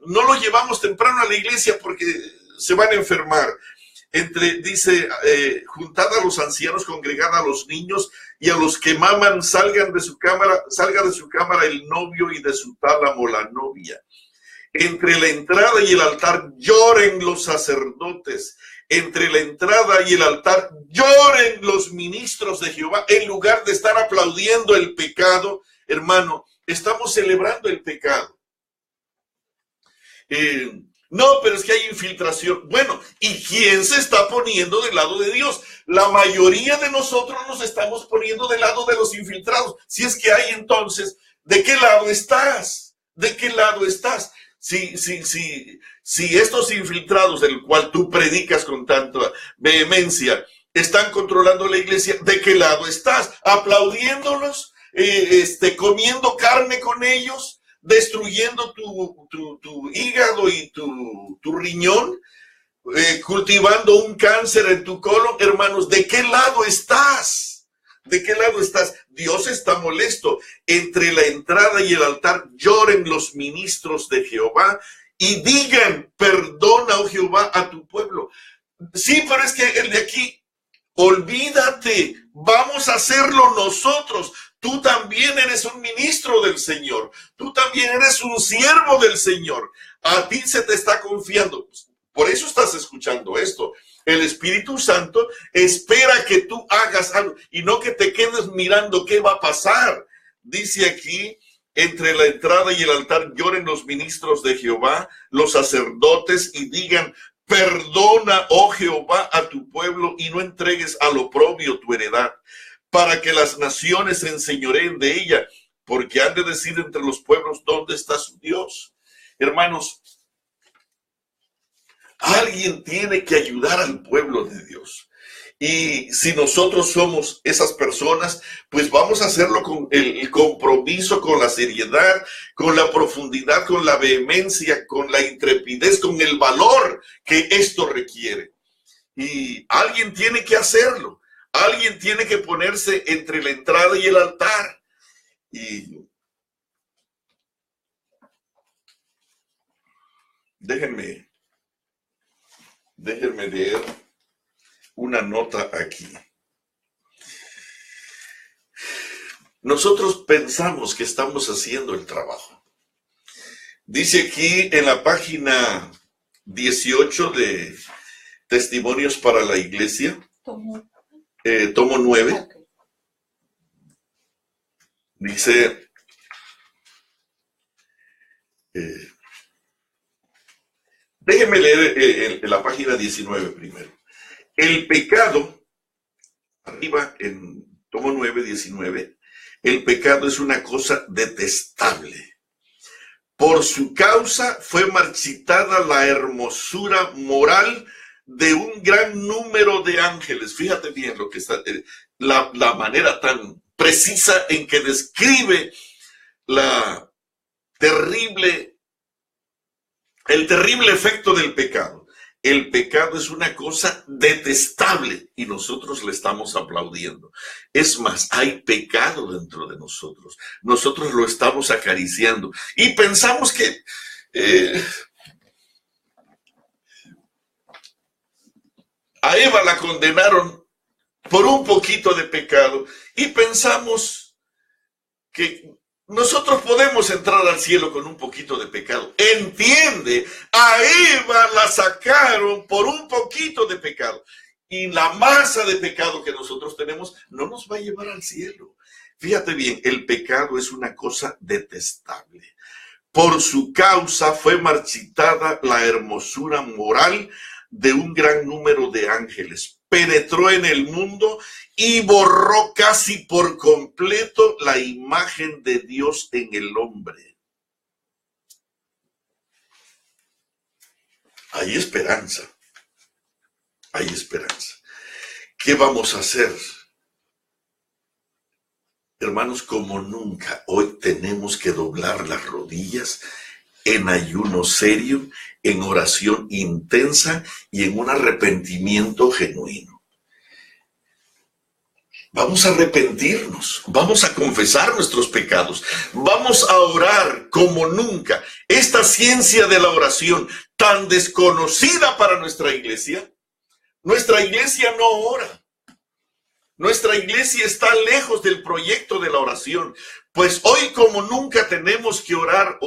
No lo llevamos temprano a la iglesia porque se van a enfermar. Dice, juntad a los ancianos, congregad a los niños, y a los que maman salga de su cámara el novio, y de su tálamo la novia. Entre la entrada y el altar lloren los sacerdotes. Entre la entrada y el altar lloren los ministros de Jehová. En lugar de estar aplaudiendo el pecado, hermano, estamos celebrando el pecado. No, pero es que hay infiltración. Bueno, ¿y quién se está poniendo del lado de Dios? La mayoría de nosotros nos estamos poniendo del lado de los infiltrados. Si es que hay, entonces, ¿de qué lado estás? ¿De qué lado estás? Si estos infiltrados, del cual tú predicas con tanta vehemencia, están controlando la iglesia, ¿de qué lado estás? ¿Aplaudiéndolos? ¿Comiendo carne con ellos? ¿Destruyendo tu hígado y tu riñón? ¿Cultivando un cáncer en tu colon? Hermanos, ¿de qué lado estás? ¿De qué lado estás? Dios está molesto. Entre la entrada y el altar lloren los ministros de Jehová y digan, perdona, oh Jehová, a tu pueblo. Sí, pero es que el de aquí, olvídate, vamos a hacerlo nosotros. Tú también eres un ministro del Señor. Tú también eres un siervo del Señor. A ti se te está confiando. Por eso estás escuchando esto. El Espíritu Santo espera que tú hagas algo y no que te quedes mirando qué va a pasar. Dice aquí, entre la entrada y el altar lloren los ministros de Jehová, los sacerdotes, y digan, perdona, oh Jehová, a tu pueblo, y no entregues al oprobio tu heredad, para que las naciones se enseñoreen de ella, porque han de decir entre los pueblos, ¿dónde está su Dios? Hermanos, alguien tiene que ayudar al pueblo de Dios. Y si nosotros somos esas personas, pues vamos a hacerlo con el compromiso, con la seriedad, con la profundidad, con la vehemencia, con la intrepidez, con el valor que esto requiere. Y alguien tiene que hacerlo. Alguien tiene que ponerse entre la entrada y el altar. Y déjenme leer una nota aquí. Nosotros pensamos que estamos haciendo el trabajo. Dice aquí en la página 18 de Testimonios para la Iglesia, tomo 9, dice, déjenme leer la página 19 primero. El pecado, arriba en tomo 9, 19, el pecado es una cosa detestable. Por su causa fue marchitada la hermosura moral de un gran número de ángeles. Fíjate bien lo que está, la manera tan precisa en que describe el terrible efecto del pecado. el pecado es una cosa detestable y nosotros le estamos aplaudiendo. Es más, hay pecado dentro de nosotros. Nosotros lo estamos acariciando y pensamos que a Eva la condenaron por un poquito de pecado y pensamos que nosotros podemos entrar al cielo con un poquito de pecado. Entiende, a Eva la sacaron por un poquito de pecado. Y la masa de pecado que nosotros tenemos no nos va a llevar al cielo. Fíjate bien, el pecado es una cosa detestable. Por su causa fue marchitada la hermosura moral de un gran número de ángeles. Penetró en el mundo y borró casi por completo la imagen de Dios en el hombre. Hay esperanza. Hay esperanza. ¿Qué vamos a hacer? Hermanos, como nunca, hoy tenemos que doblar las rodillas en ayuno serio, en oración intensa y en un arrepentimiento genuino. Vamos a arrepentirnos, vamos a confesar nuestros pecados, vamos a orar como nunca. Esta ciencia de la oración tan desconocida para nuestra iglesia no ora. Nuestra iglesia está lejos del proyecto de la oración. Pues hoy como nunca tenemos que orar.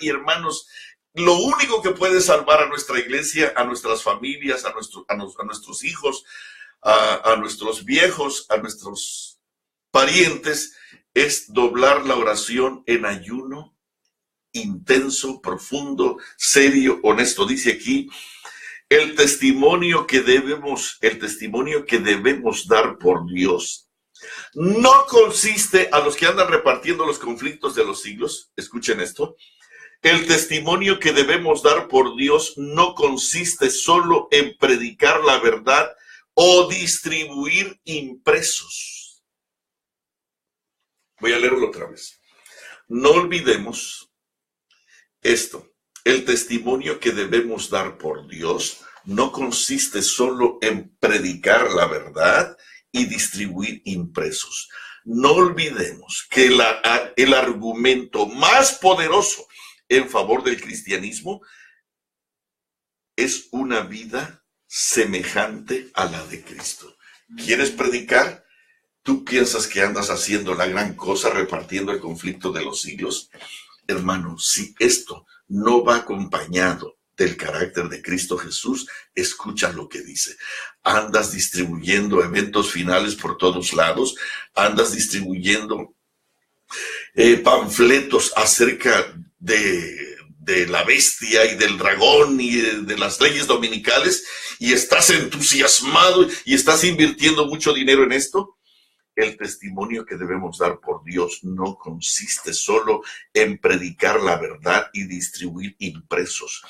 Y hermanos, lo único que puede salvar a nuestra iglesia, a nuestras familias, a nuestros hijos, a nuestros viejos, a nuestros parientes, es doblar la oración en ayuno intenso, profundo, serio, honesto. Dice aquí, el testimonio que debemos dar por Dios no consiste, a los que andan repartiendo los conflictos de los siglos, escuchen esto, el testimonio que debemos dar por Dios no consiste solo en predicar la verdad o distribuir impresos. Voy a leerlo otra vez. No olvidemos esto. El testimonio que debemos dar por Dios no consiste solo en predicar la verdad y distribuir impresos. No olvidemos que el argumento más poderoso en favor del cristianismo es una vida semejante a la de Cristo. ¿Quieres predicar? ¿Tú piensas que andas haciendo la gran cosa repartiendo el conflicto de los siglos? Hermano, si esto no va acompañado del carácter de Cristo Jesús, escucha lo que dice. Andas distribuyendo eventos finales por todos lados, andas distribuyendo panfletos acerca de la bestia y del dragón y de las leyes dominicales, y estás entusiasmado y estás invirtiendo mucho dinero en esto. El testimonio que debemos dar por Dios no consiste solo en predicar la verdad y distribuir impresos.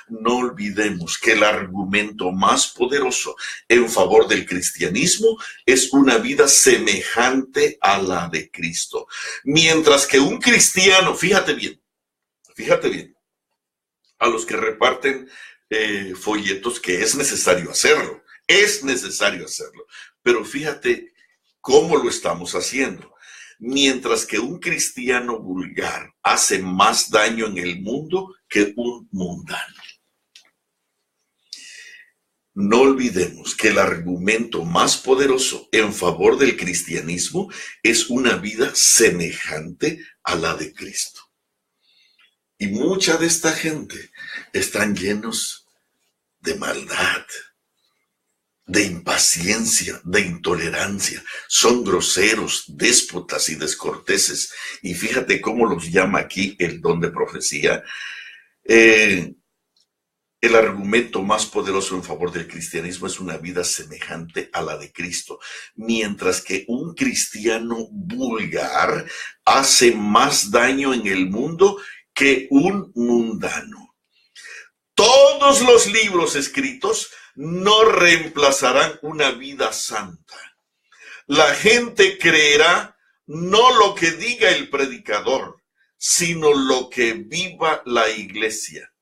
No olvidemos que el argumento más poderoso en favor del cristianismo es una vida semejante a la de Cristo. Mientras que un cristiano, fíjate bien, a los que reparten folletos, que es necesario hacerlo, pero fíjate cómo lo estamos haciendo. Mientras que un cristiano vulgar hace más daño en el mundo que un mundano. No olvidemos que el argumento más poderoso en favor del cristianismo es una vida semejante a la de Cristo. Y mucha de esta gente están llenos de maldad, de impaciencia, de intolerancia. Son groseros, déspotas y descorteses. Y fíjate cómo los llama aquí el don de profecía. El argumento más poderoso en favor del cristianismo es una vida semejante a la de Cristo, mientras que un cristiano vulgar hace más daño en el mundo que un mundano. Todos los libros escritos no reemplazarán una vida santa. La gente creerá no lo que diga el predicador, sino lo que viva la iglesia.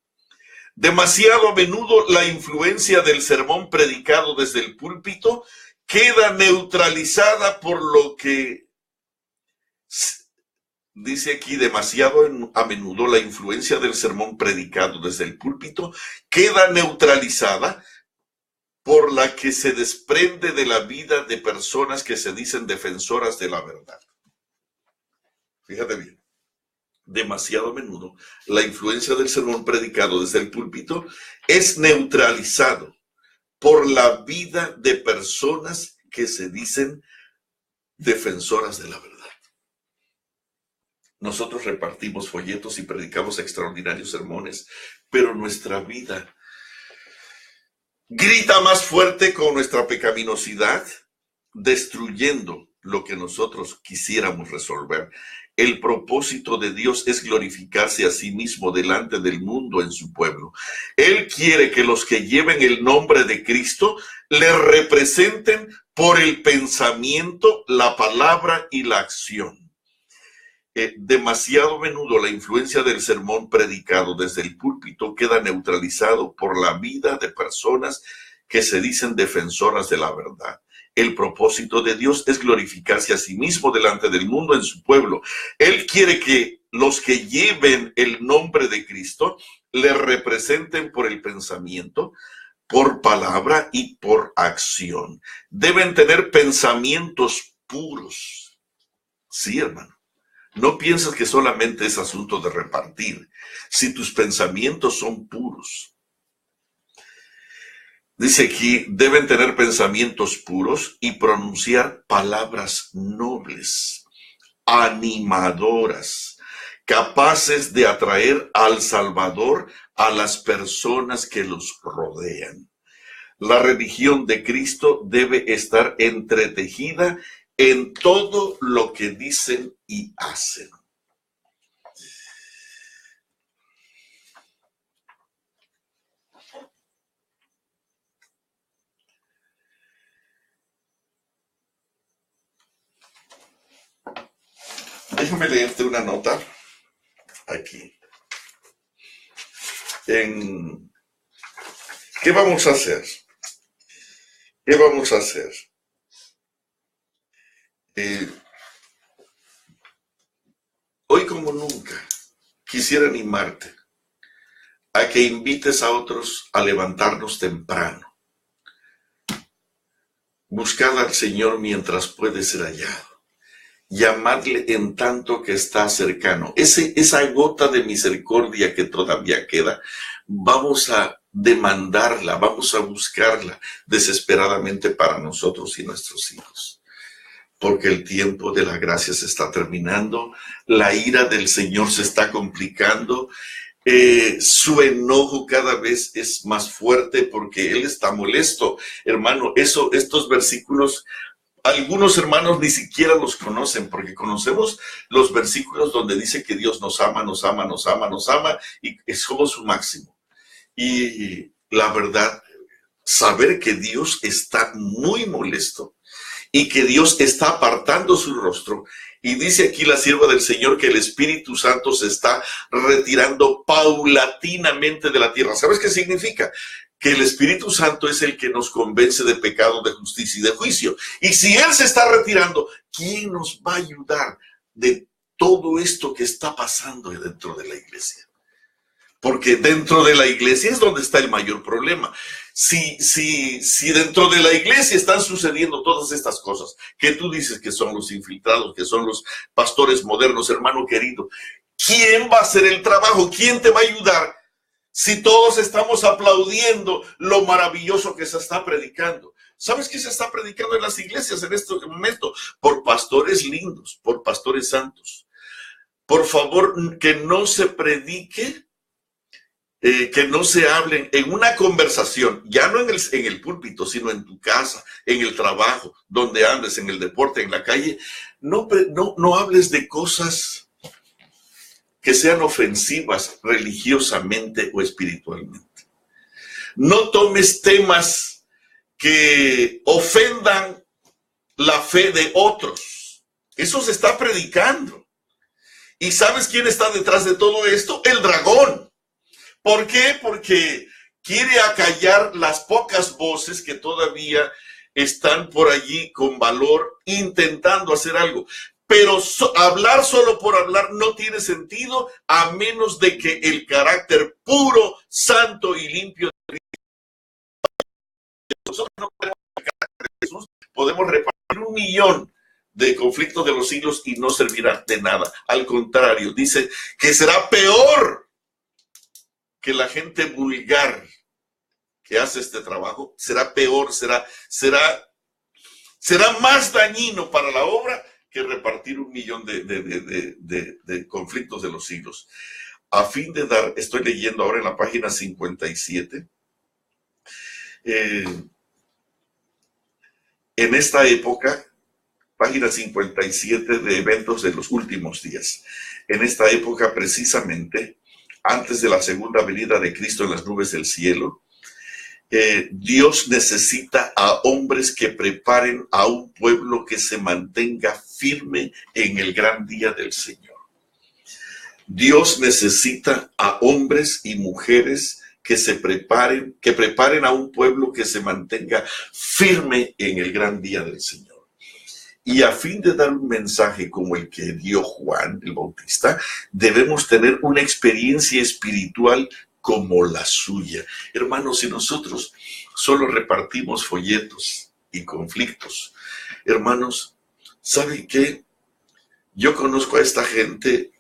Demasiado a menudo la influencia del sermón predicado desde el púlpito queda neutralizada por lo que dice aquí. Demasiado a menudo la influencia del sermón predicado desde el púlpito queda neutralizada por la que se desprende de la vida de personas que se dicen defensoras de la verdad. Fíjate bien. Demasiado a menudo la influencia del sermón predicado desde el púlpito es neutralizado por la vida de personas que se dicen defensoras de la verdad. Nosotros repartimos folletos y predicamos extraordinarios sermones, pero nuestra vida grita más fuerte con nuestra pecaminosidad, destruyendo lo que nosotros quisiéramos resolver. El propósito de Dios es glorificarse a sí mismo delante del mundo en su pueblo. Él quiere que los que lleven el nombre de Cristo le representen por el pensamiento, la palabra y la acción. Demasiado a menudo la influencia del sermón predicado desde el púlpito queda neutralizado por la vida de personas que se dicen defensoras de la verdad. El propósito de Dios es glorificarse a sí mismo delante del mundo en su pueblo. Él quiere que los que lleven el nombre de Cristo le representen por el pensamiento, por palabra y por acción. Deben tener pensamientos puros. Sí, hermano. No pienses que solamente es asunto de repartir. Si tus pensamientos son puros. Dice aquí, deben tener pensamientos puros y pronunciar palabras nobles, animadoras, capaces de atraer al Salvador a las personas que los rodean. La religión de Cristo debe estar entretejida en todo lo que dicen y hacen. Déjame leerte una nota aquí. ¿Qué vamos a hacer? ¿Qué vamos a hacer? Hoy como nunca quisiera animarte a que invites a otros a levantarnos temprano. Buscad al Señor mientras puede ser hallado. Llamadle en tanto que está cercano. Esa gota de misericordia que todavía queda, vamos a demandarla, vamos a buscarla desesperadamente para nosotros y nuestros hijos. Porque el tiempo de la gracia se está terminando, la ira del Señor se está complicando, su enojo cada vez es más fuerte porque Él está molesto. Hermano, estos versículos, algunos hermanos ni siquiera los conocen, porque conocemos los versículos donde dice que Dios nos ama, nos ama, nos ama, nos ama, y somos su máximo. Y la verdad, saber que Dios está muy molesto, y que Dios está apartando su rostro. Y dice aquí la sierva del Señor que el Espíritu Santo se está retirando paulatinamente de la tierra. ¿Sabes qué significa? Que el Espíritu Santo es el que nos convence de pecado, de justicia y de juicio. Y si Él se está retirando, ¿quién nos va a ayudar de todo esto que está pasando dentro de la iglesia? Porque dentro de la iglesia es donde está el mayor problema. Si dentro de la iglesia están sucediendo todas estas cosas, que tú dices que son los infiltrados, que son los pastores modernos, hermano querido, ¿quién va a hacer el trabajo? ¿Quién te va a ayudar? Si todos estamos aplaudiendo lo maravilloso que se está predicando. ¿Sabes qué se está predicando en las iglesias en este momento? Por pastores lindos, por pastores santos. Por favor, que no se predique, que no se hablen en una conversación, ya no en el púlpito, sino en tu casa, en el trabajo, donde andes, en el deporte, en la calle. No hables de cosas que sean ofensivas religiosamente o espiritualmente. No tomes temas que ofendan la fe de otros. Eso se está predicando. ¿Y sabes quién está detrás de todo esto? El dragón. ¿Por qué? Porque quiere acallar las pocas voces que todavía están por allí con valor intentando hacer algo. Pero hablar solo por hablar no tiene sentido a menos de que el carácter puro, santo y limpio de Cristo. Nosotros no tenemos el carácter de Jesús, podemos repartir 1,000,000 de conflictos de los siglos y no servirá de nada. Al contrario, dice que será peor que la gente vulgar que hace este trabajo, será peor, será más dañino para la obra que repartir 1,000,000 de conflictos de los siglos. A fin de dar, estoy leyendo ahora en la página 57, en esta época, página 57 de eventos de los últimos días. En esta época, precisamente, antes de la segunda venida de Cristo en las nubes del cielo, Dios necesita a hombres que preparen a un pueblo que se mantenga firme en el gran día del Señor. Dios necesita a hombres y mujeres que preparen a un pueblo que se mantenga firme en el gran día del Señor. Y a fin de dar un mensaje como el que dio Juan el Bautista, debemos tener una experiencia espiritual como la suya. Hermanos, si nosotros solo repartimos folletos y conflictos, hermanos, ¿saben qué? Yo conozco a esta gente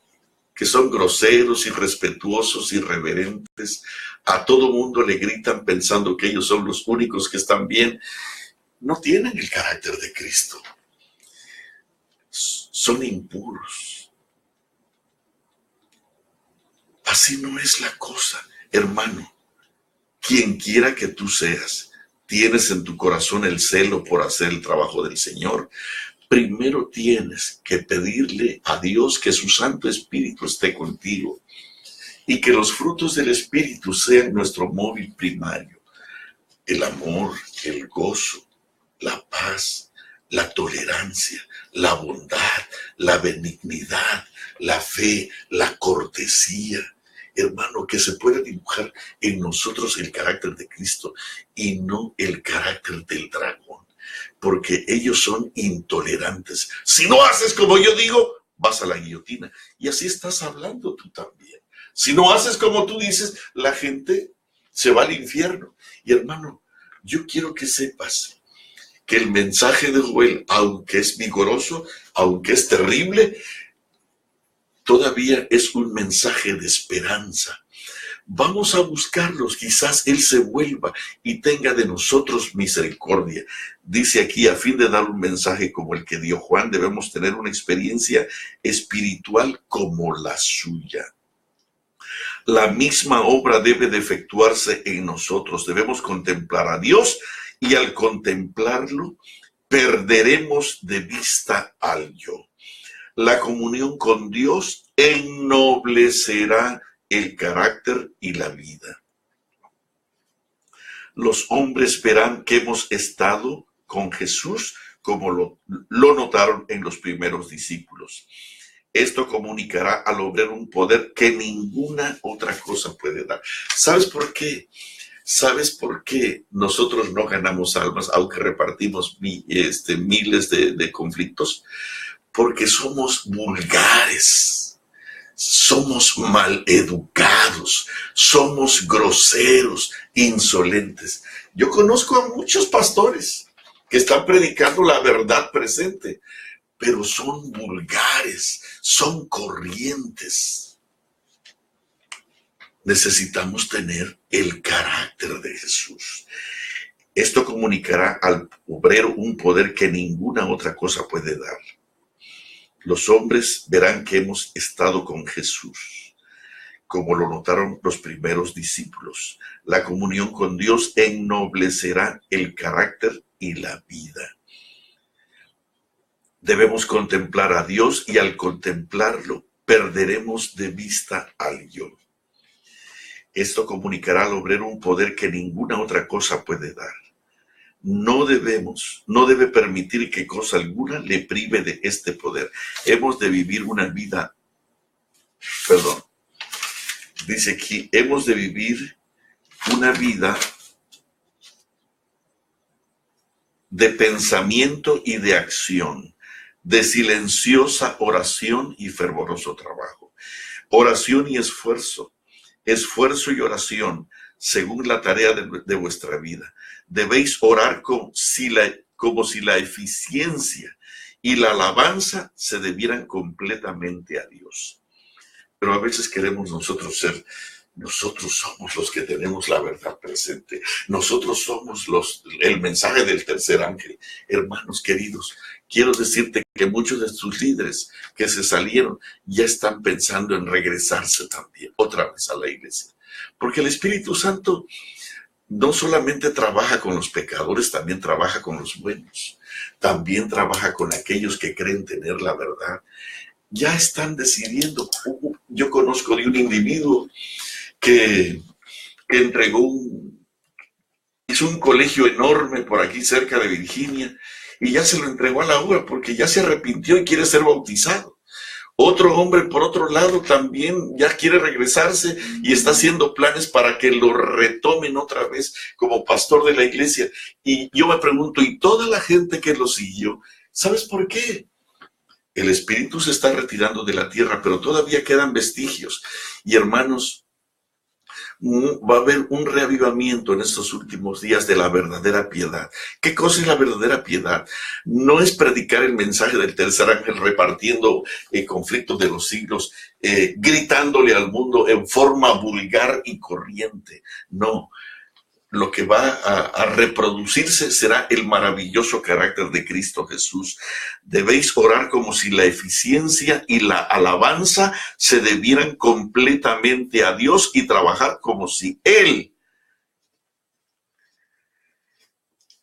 que son groseros, irrespetuosos, irreverentes. A todo mundo le gritan pensando que ellos son los únicos que están bien. No tienen el carácter de Cristo. Son impuros. Así no es la cosa, hermano. Quien quiera que tú seas, tienes en tu corazón el celo por hacer el trabajo del Señor. Primero tienes que pedirle a Dios que su Santo Espíritu esté contigo y que los frutos del Espíritu sean nuestro móvil primario. El amor, el gozo, la paz, la tolerancia, la bondad, la benignidad, la fe, la cortesía. Hermano, que se pueda dibujar en nosotros el carácter de Cristo y no el carácter del dragón, porque ellos son intolerantes. Si no haces como yo digo, vas a la guillotina. Y así estás hablando tú también. Si no haces como tú dices, la gente se va al infierno. Y hermano, yo quiero que sepas que el mensaje de Joel, aunque es vigoroso, aunque es terrible, todavía es un mensaje de esperanza. Vamos a buscarlos, quizás Él se vuelva y tenga de nosotros misericordia. Dice aquí, a fin de dar un mensaje como el que dio Juan, debemos tener una experiencia espiritual como la suya. La misma obra debe de efectuarse en nosotros. Debemos contemplar a Dios y al contemplarlo perderemos de vista al yo. La comunión con Dios ennoblecerá el carácter y la vida. Los hombres verán que hemos estado con Jesús como lo notaron en los primeros discípulos. Esto comunicará al obrero un poder que ninguna otra cosa puede dar. ¿Sabes por qué? ¿Sabes por qué nosotros no ganamos almas, aunque repartimos miles de conflictos? Porque somos vulgares, somos maleducados, somos groseros, insolentes. Yo conozco a muchos pastores que están predicando la verdad presente, pero son vulgares, son corrientes. Necesitamos tener el carácter de Jesús. Esto comunicará al obrero un poder que ninguna otra cosa puede dar. Los hombres verán que hemos estado con Jesús, como lo notaron los primeros discípulos. La comunión con Dios ennoblecerá el carácter y la vida. Debemos contemplar a Dios y al contemplarlo perderemos de vista al yo. Esto comunicará al obrero un poder que ninguna otra cosa puede dar. No debe permitir que cosa alguna le prive de este poder. Hemos de vivir una vida, Dice que hemos de vivir una vida de pensamiento y de acción, de silenciosa oración y fervoroso trabajo. Oración y esfuerzo, esfuerzo y oración, según la tarea de vuestra vida. Debéis orar como si la eficiencia y la alabanza se debieran completamente a Dios. Pero a veces queremos nosotros somos los que tenemos la verdad presente. Nosotros somos el mensaje del tercer ángel. Hermanos queridos, quiero decirte que muchos de tus líderes que se salieron ya están pensando en regresarse también otra vez a la iglesia. Porque el Espíritu Santo no solamente trabaja con los pecadores, también trabaja con los buenos. También trabaja con aquellos que creen tener la verdad. Ya están decidiendo. Yo conozco de un individuo que hizo un colegio enorme por aquí cerca de Virginia y ya se lo entregó a la UA porque ya se arrepintió y quiere ser bautizado. Otro hombre, por otro lado, también ya quiere regresarse y está haciendo planes para que lo retomen otra vez como pastor de la iglesia. Y yo me pregunto, ¿y toda la gente que lo siguió? ¿Sabes por qué? El espíritu se está retirando de la tierra, pero todavía quedan vestigios. Y hermanos, va a haber un reavivamiento en estos últimos días de la verdadera piedad. ¿Qué cosa es la verdadera piedad? No es predicar el mensaje del tercer ángel repartiendo conflictos de los siglos, gritándole al mundo en forma vulgar y corriente. No. Lo que va a reproducirse será el maravilloso carácter de Cristo Jesús. Debéis orar como si la eficiencia y la alabanza se debieran completamente a Dios y trabajar como si Él,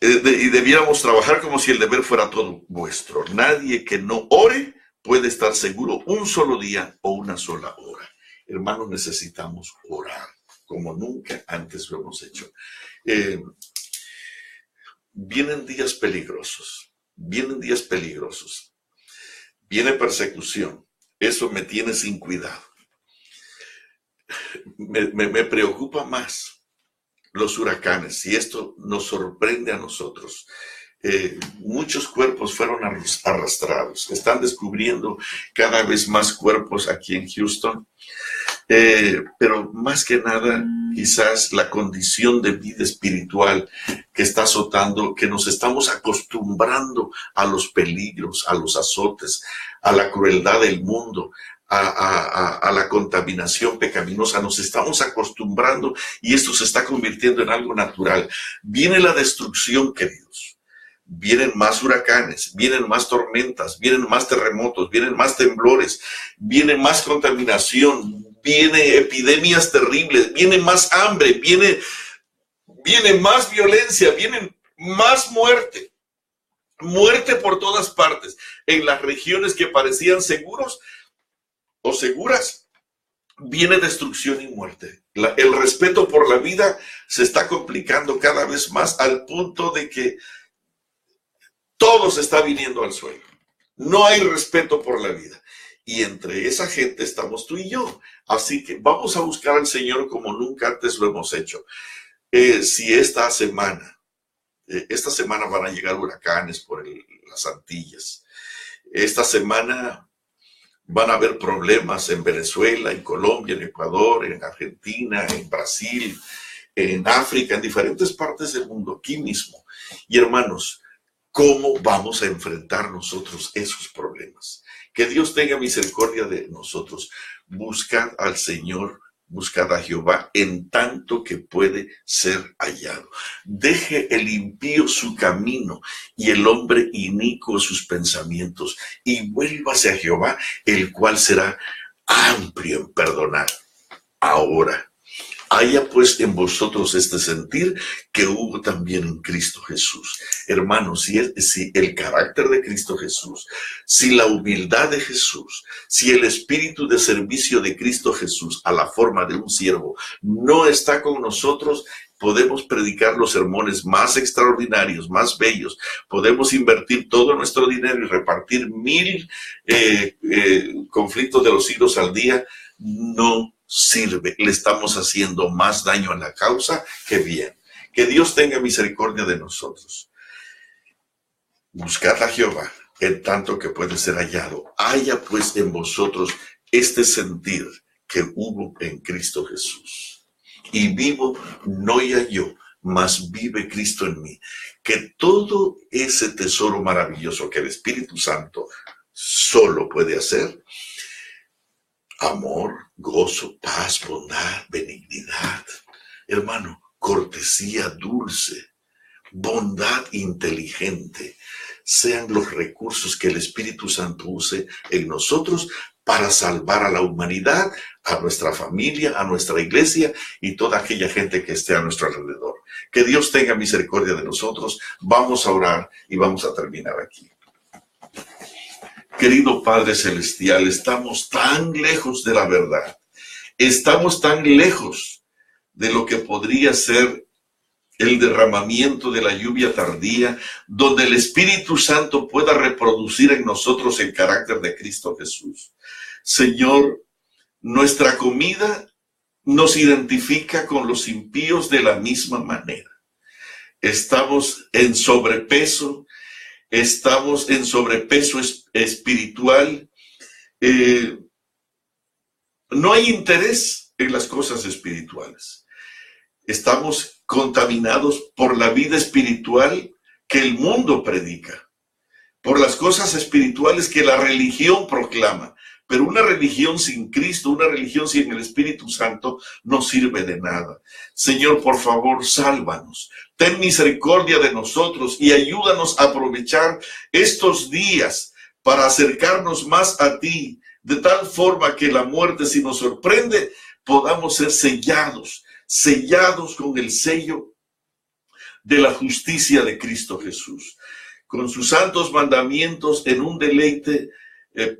y debiéramos trabajar como si el deber fuera todo vuestro. Nadie que no ore puede estar seguro un solo día o una sola hora. Hermanos, necesitamos orar como nunca antes lo hemos hecho. Vienen días peligrosos, viene persecución, eso me tiene sin cuidado. Me preocupa más los huracanes, y esto nos sorprende a nosotros. Muchos cuerpos fueron arrastrados, están descubriendo cada vez más cuerpos aquí en Houston. Pero más que nada, quizás la condición de vida espiritual que está azotando, que nos estamos acostumbrando a los peligros, a los azotes, a la crueldad del mundo, a la contaminación pecaminosa. Nos estamos acostumbrando y esto se está convirtiendo en algo natural. Viene la destrucción, queridos. Vienen más huracanes, vienen más tormentas, vienen más terremotos, vienen más temblores, viene más contaminación, viene epidemias terribles, viene más hambre, viene más violencia, viene más muerte. Muerte por todas partes. En las regiones que parecían seguros o seguras, viene destrucción y muerte. El respeto por la vida se está complicando cada vez más al punto de que todo se está viniendo al suelo. No hay respeto por la vida. Y entre esa gente estamos tú y yo. Así que vamos a buscar al Señor como nunca antes lo hemos hecho. Si esta semana van a llegar huracanes por las Antillas. Esta semana van a haber problemas en Venezuela, en Colombia, en Ecuador, en Argentina, en Brasil, en África, en diferentes partes del mundo, aquí mismo. Y hermanos, ¿cómo vamos a enfrentar nosotros esos problemas? Que Dios tenga misericordia de nosotros. Buscad al Señor, buscad a Jehová en tanto que puede ser hallado. Deje el impío su camino y el hombre inicuo sus pensamientos, y vuélvase a Jehová, el cual será amplio en perdonar. Ahora, haya pues en vosotros este sentir que hubo también en Cristo Jesús. Hermanos, si el carácter de Cristo Jesús, si la humildad de Jesús, si el espíritu de servicio de Cristo Jesús a la forma de un siervo no está con nosotros, podemos predicar los sermones más extraordinarios, más bellos. Podemos invertir todo nuestro dinero y repartir 1000 conflictos de los siglos al día. No sirve. Le estamos haciendo más daño a la causa que bien. Que Dios tenga misericordia de nosotros. Buscad a Jehová en tanto que puede ser hallado. Haya pues en vosotros este sentir que hubo en Cristo Jesús. Y vivo no ya yo, mas vive Cristo en mí. Que todo ese tesoro maravilloso que el Espíritu Santo solo puede hacer, amor, gozo, paz, bondad, benignidad, hermano, cortesía dulce, bondad inteligente, sean los recursos que el Espíritu Santo use en nosotros para salvar a la humanidad, a nuestra familia, a nuestra iglesia y toda aquella gente que esté a nuestro alrededor. Que Dios tenga misericordia de nosotros. Vamos a orar y vamos a terminar aquí. Querido Padre Celestial, estamos tan lejos de la verdad. Estamos tan lejos de lo que podría ser el derramamiento de la lluvia tardía, donde el Espíritu Santo pueda reproducir en nosotros el carácter de Cristo Jesús. Señor, nuestra comida nos identifica con los impíos de la misma manera. Estamos en sobrepeso espiritual. No hay interés en las cosas espirituales. Estamos contaminados por la vida espiritual que el mundo predica, por las cosas espirituales que la religión proclama. Pero una religión sin Cristo, una religión sin el Espíritu Santo, no sirve de nada. Señor, por favor, sálvanos. Ten misericordia de nosotros y ayúdanos a aprovechar estos días para acercarnos más a ti, de tal forma que la muerte, si nos sorprende, podamos ser sellados con el sello de la justicia de Cristo Jesús, con sus santos mandamientos en un deleite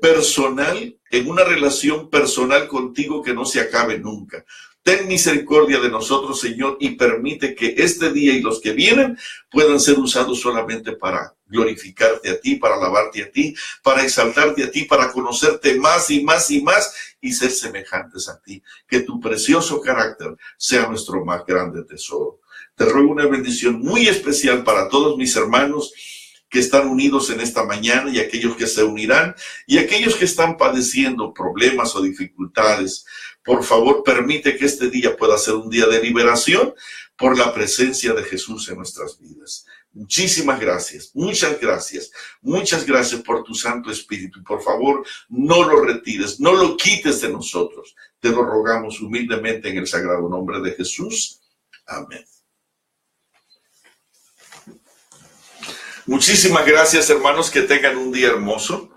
personal, en una relación personal contigo que no se acabe nunca. Ten misericordia de nosotros, Señor, y permite que este día y los que vienen puedan ser usados solamente para glorificarte a ti, para alabarte a ti, para exaltarte a ti, para conocerte más y más y más y ser semejantes a ti. Que tu precioso carácter sea nuestro más grande tesoro. Te ruego una bendición muy especial para todos mis hermanos que están unidos en esta mañana y aquellos que se unirán y aquellos que están padeciendo problemas o dificultades. Por favor, permite que este día pueda ser un día de liberación por la presencia de Jesús en nuestras vidas. Muchísimas gracias, muchas gracias por tu Santo Espíritu. Y por favor, no lo retires, no lo quites de nosotros. Te lo rogamos humildemente en el sagrado nombre de Jesús. Amén. Muchísimas gracias, hermanos, que tengan un día hermoso,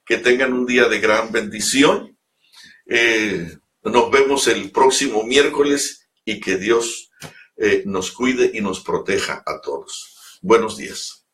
que tengan un día de gran bendición. Nos vemos el próximo miércoles y que Dios nos cuide y nos proteja a todos. Buenos días.